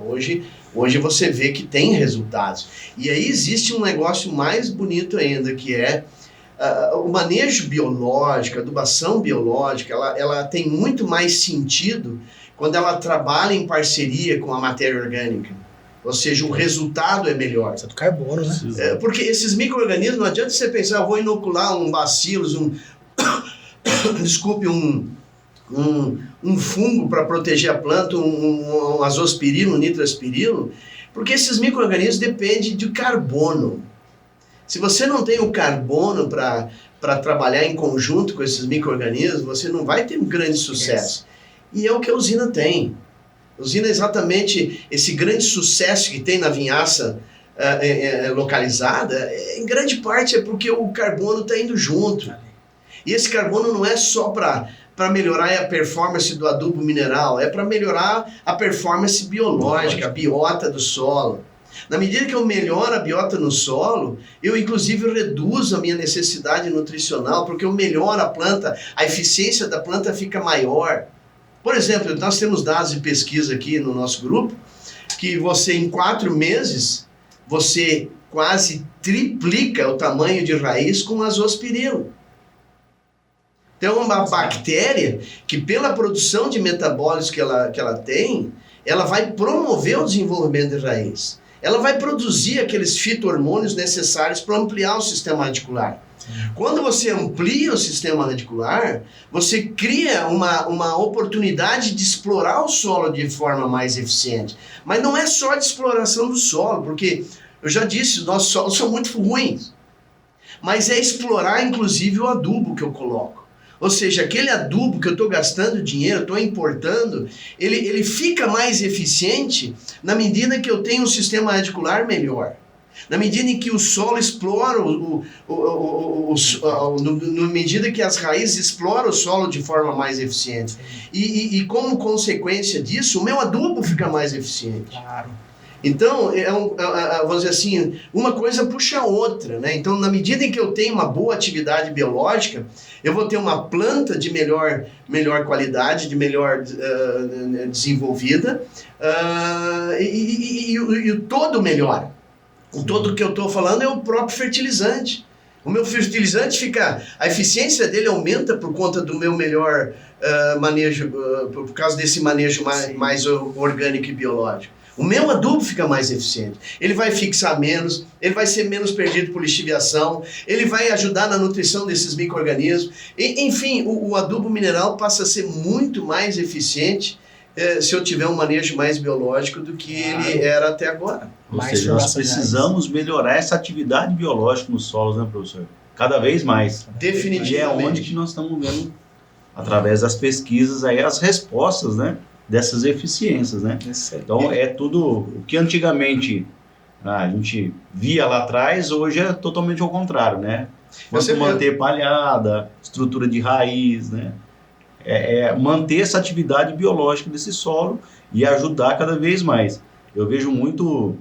Hoje você vê que tem resultados. E aí existe um negócio mais bonito ainda, que é o manejo biológico, a adubação biológica, ela tem muito mais sentido quando ela trabalha em parceria com a matéria orgânica. Ou seja, o resultado é melhor. Precisa do carbono, né? Porque esses micro-organismos, não adianta você pensar, eu vou inocular um bacillus, um fungo para proteger a planta, um azospirilo, um nitroaspirilo, porque esses micro-organismos dependem de carbono. Se você não tem o carbono para trabalhar em conjunto com esses micro-organismos, você não vai ter um grande sucesso. E é o que a usina tem. A usina é exatamente esse grande sucesso que tem na vinhaça localizada, em grande parte é porque o carbono está indo junto. E esse carbono não é só para melhorar a performance do adubo mineral, é para melhorar a performance biológica, a biota do solo. Na medida que eu melhoro a biota no solo, eu inclusive reduzo a minha necessidade nutricional, porque eu melhoro a planta, a eficiência da planta fica maior. Por exemplo, nós temos dados de pesquisa aqui no nosso grupo, que você em 4 meses, você quase triplica o tamanho de raiz com azospirilo. Então, uma bactéria que, pela produção de metabólitos que ela tem, ela vai promover o desenvolvimento de raiz. Ela vai produzir aqueles fito-hormônios necessários para ampliar o sistema radicular. Quando você amplia o sistema radicular, você cria uma oportunidade de explorar o solo de forma mais eficiente. Mas não é só de exploração do solo, porque, eu já disse, os nossos solos são muito ruins. Mas é explorar, inclusive, o adubo que eu coloco. Ou seja, aquele adubo que eu estou gastando dinheiro, estou importando, ele fica mais eficiente na medida que eu tenho um sistema radicular melhor. Na medida em que o solo explora, na medida que as raízes exploram o solo de forma mais eficiente. E como consequência disso, o meu adubo fica mais eficiente. Claro. Então, vamos dizer assim, uma coisa puxa a outra, né? Então, na medida em que eu tenho uma boa atividade biológica, eu vou ter uma planta de melhor qualidade, de melhor desenvolvida, e o todo melhora. O todo que eu estou falando é o próprio fertilizante. O meu fertilizante a eficiência dele aumenta por conta do meu melhor manejo, por causa desse manejo mais orgânico e biológico. O meu adubo fica mais eficiente. Ele vai fixar menos, ele vai ser menos perdido por lixiviação, ele vai ajudar na nutrição desses micro-organismos. Enfim, o adubo mineral passa a ser muito mais eficiente se eu tiver um manejo mais biológico do que ele era até agora. Ou seja, nós precisamos melhorar essa atividade biológica nos solos, né, professor? Cada vez mais. Definitivamente. E é onde que nós estamos vendo, através das pesquisas, aí, as respostas, né, dessas eficiências, né? Então, é tudo o que antigamente a gente via lá atrás, hoje é totalmente ao contrário, né? Quanto manter palhada, estrutura de raiz, né? Manter essa atividade biológica desse solo e ajudar cada vez mais. Eu vejo muito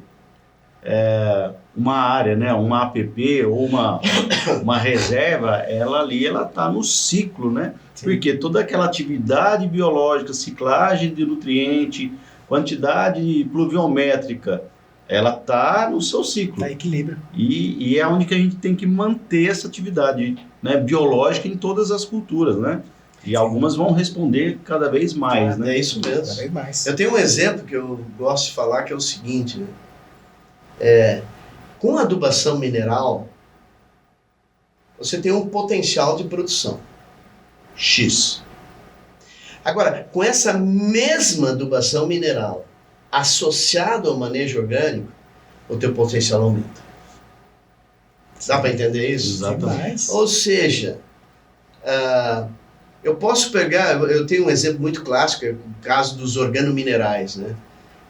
uma área, né, uma APP ou uma reserva, ela está no ciclo, né? Sim. Porque toda aquela atividade biológica, ciclagem de nutriente, quantidade pluviométrica, ela está no seu ciclo. Está em equilíbrio. E é onde que a gente tem que manter essa atividade, né, biológica em todas as culturas, né? E algumas vão responder cada vez mais, né? É isso mesmo. Cada vez mais. Eu tenho um exemplo que eu gosto de falar, que é o seguinte, né? Com a adubação mineral, você tem um potencial de produção X. Agora, com essa mesma adubação mineral associado ao manejo orgânico, o teu potencial aumenta. Dá para entender isso? Exatamente. Ou seja, eu posso pegar, eu tenho um exemplo muito clássico, é o caso dos organominerais, né?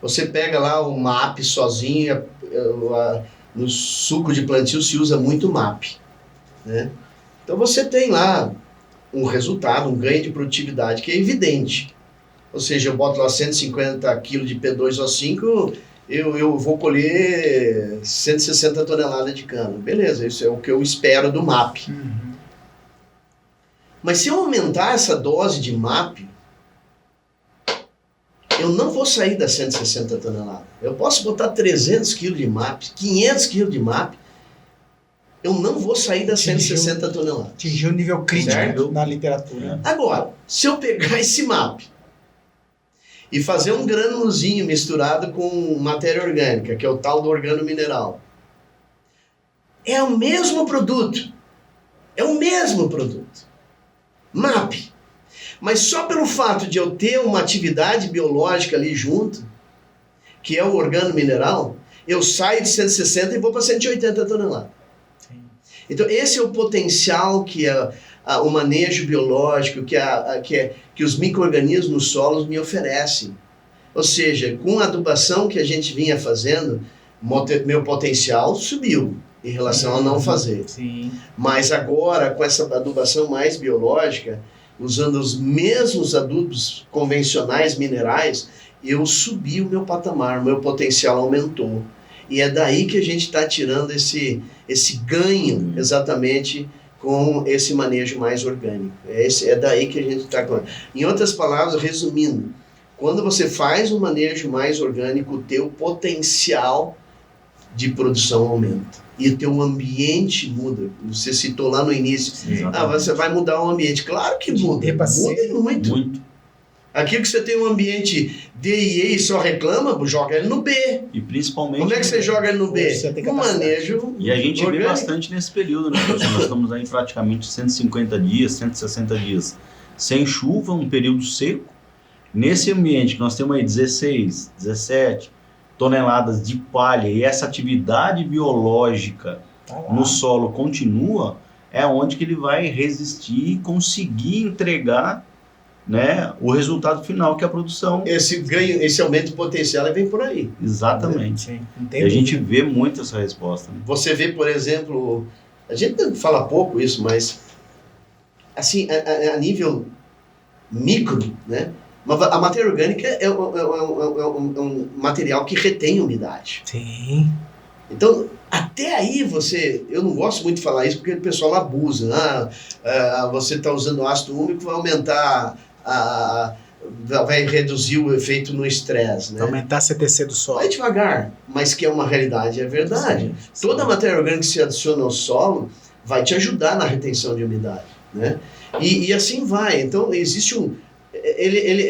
Você pega lá o MAP sozinho, no suco de plantio se usa muito MAP, né? Então você tem lá um resultado, um ganho de produtividade que é evidente. Ou seja, eu boto lá 150 kg de P2O5, eu vou colher 160 toneladas de cana. Beleza, isso é o que eu espero do MAP. Uhum. Mas se eu aumentar essa dose de MAP, eu não vou sair das 160 toneladas. Eu posso botar 300 kg de MAP, 500 kg de MAP, eu não vou sair das 160 toneladas. Atingiu o nível crítico, certo? Na literatura. Agora, se eu pegar esse MAP e fazer um granulozinho misturado com matéria orgânica, que é o tal do organomineral, é o mesmo produto. É o mesmo produto. MAP. Mas só pelo fato de eu ter uma atividade biológica ali junto, que é o organomineral, eu saio de 160 e vou para 180 toneladas. Sim. Então esse é o potencial que o manejo biológico, que os micro-organismos nos solos me oferecem. Ou seja, com a adubação que a gente vinha fazendo, meu potencial subiu em relação a não fazer. Sim. Mas agora, com essa adubação mais biológica, usando os mesmos adubos convencionais minerais, eu subi o meu patamar, o meu potencial aumentou. E é daí que a gente está tirando esse ganho, exatamente, com esse manejo mais orgânico. É daí que a gente está... Em outras palavras, resumindo, quando você faz um manejo mais orgânico, o teu potencial de produção aumenta. E o teu ambiente muda. Você citou lá no início. Você vai mudar o ambiente. Claro que muda. Muda muito. Aqui que você tem um ambiente D e E e só reclama, joga ele no B. E principalmente... Como é que você joga ele no B? Um manejo E a gente orgânico. vê bastante nesse período, né? Nós estamos aí praticamente 150 dias, 160 dias sem chuva, um período seco. Nesse ambiente que nós temos aí 16, 17... toneladas de palha e essa atividade biológica no solo continua, é onde que ele vai resistir e conseguir entregar, né, o resultado final, que é a produção. Esse ganho, esse aumento de potencial vem por aí. Exatamente. Sim, e a gente vê muito essa resposta. Né? Você vê, por exemplo, a gente fala pouco isso, mas assim, a nível micro, né? A matéria orgânica é um material que retém umidade. Sim. Então, até aí eu não gosto muito de falar isso porque o pessoal abusa. Você está usando ácido úmico, vai aumentar, vai reduzir o efeito no estresse. Né? Vai aumentar a CTC do solo. Vai devagar, mas que é uma realidade, é verdade. Sim. Toda a matéria orgânica que se adiciona ao solo vai te ajudar na retenção de umidade. Né? E assim vai. Então, existe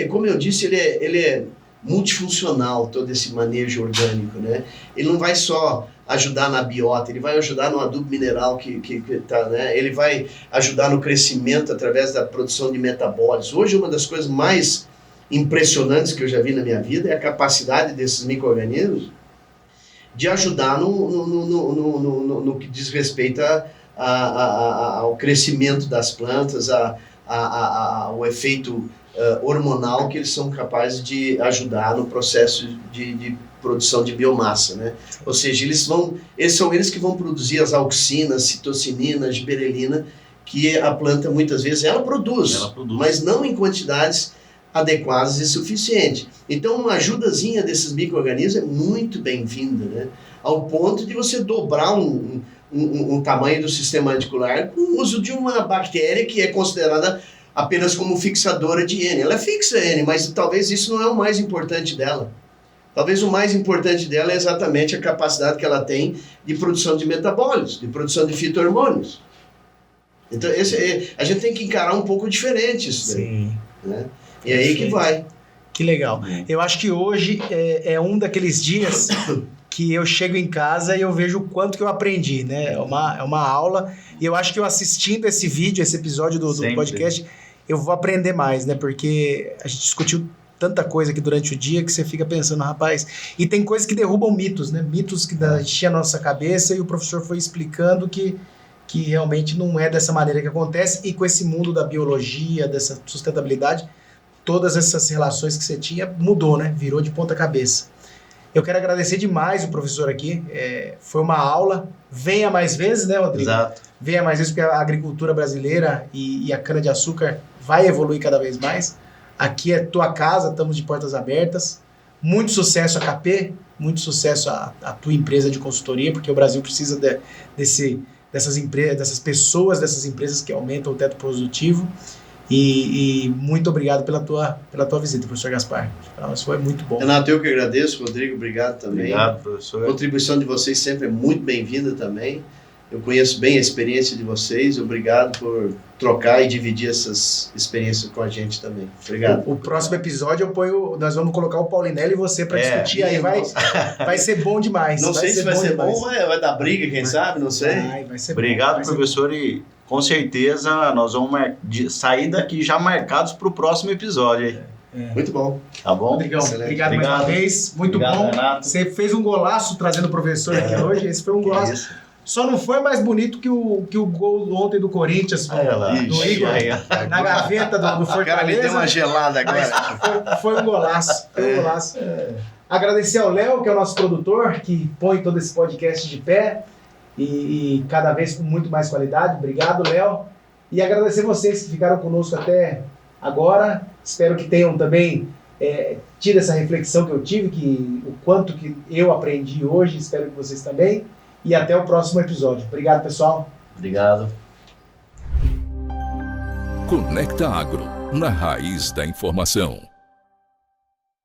como eu disse, ele multifuncional todo esse manejo orgânico, né? Ele não vai só ajudar na biota, ele vai ajudar no adubo mineral que tá, né? Ele vai ajudar no crescimento através da produção de metabólitos. Hoje, uma das coisas mais impressionantes que eu já vi na minha vida é a capacidade desses micro-organismos de ajudar no que diz respeito ao crescimento das plantas, ao efeito hormonal que eles são capazes de ajudar no processo de produção de biomassa, né? Ou seja, são eles que vão produzir as auxinas, citocinina, giberelina, que a planta muitas vezes ela produz, mas não em quantidades adequadas e suficientes. Então uma ajudazinha desses micro-organismos é muito bem-vinda, né? Ao ponto de você dobrar um tamanho do sistema radicular com o uso de uma bactéria que é considerada apenas como fixadora de N. Ela fixa N, mas talvez isso não é o mais importante dela. Talvez o mais importante dela é exatamente a capacidade que ela tem de produção de metabólitos, de produção de fito-hormônios. Então a gente tem que encarar um pouco diferente isso daí. Sim. Né? E aí que vai. Que legal. Eu acho que hoje é um daqueles dias que eu chego em casa e eu vejo o quanto que eu aprendi, né? É uma aula. E eu acho que eu assistindo esse vídeo, esse episódio do podcast, eu vou aprender mais, né? Porque a gente discutiu tanta coisa aqui durante o dia que você fica pensando, rapaz... E tem coisas que derrubam mitos, né? Mitos que enchiam a nossa cabeça e o professor foi explicando que realmente não é dessa maneira que acontece. E com esse mundo da biologia, dessa sustentabilidade, todas essas relações que você tinha mudou, né? Virou de ponta cabeça. Eu quero agradecer demais o professor aqui. Foi uma aula. Venha mais vezes, né, Rodrigo? Exato. Venha mais vezes, porque a agricultura brasileira e a cana-de-açúcar vai evoluir cada vez mais. Aqui é tua casa, estamos de portas abertas. Muito sucesso a KP, muito sucesso a tua empresa de consultoria, porque o Brasil precisa dessas pessoas, dessas empresas que aumentam o teto produtivo. E muito obrigado pela tua visita, professor Gaspar. Isso foi muito bom. Renato, eu que agradeço. Rodrigo, obrigado também. Obrigado, professor. A contribuição de vocês sempre é muito bem-vinda também. Eu conheço bem a experiência de vocês. Obrigado por trocar e dividir essas experiências com a gente também. Obrigado. O próximo episódio nós vamos colocar o Paulinelli e você para discutir aí. Vai ser bom demais. Não sei se vai ser bom ou vai dar briga, quem sabe, não sei. Vai ser obrigado, bom, professor, e com certeza nós vamos sair daqui já marcados para o próximo episódio aí. Muito bom. Tá bom? Rodrigão, obrigado mais uma vez. Muito bom. Renato. Você fez um golaço trazendo o professor aqui hoje. Esse foi um golaço. Isso. Só não foi mais bonito que o gol ontem do Corinthians, do Igor, na gaveta do Fortaleza. Cara, me deu uma gelada agora. Foi um golaço. Foi um golaço. Agradecer ao Léo, que é o nosso produtor, que põe todo esse podcast de pé e cada vez com muito mais qualidade. Obrigado, Léo. E agradecer vocês que ficaram conosco até agora. Espero que tenham também tido essa reflexão que eu tive, o quanto que eu aprendi hoje. Espero que vocês também. E até o próximo episódio. Obrigado, pessoal. Obrigado. Conecta Agro, na raiz da informação.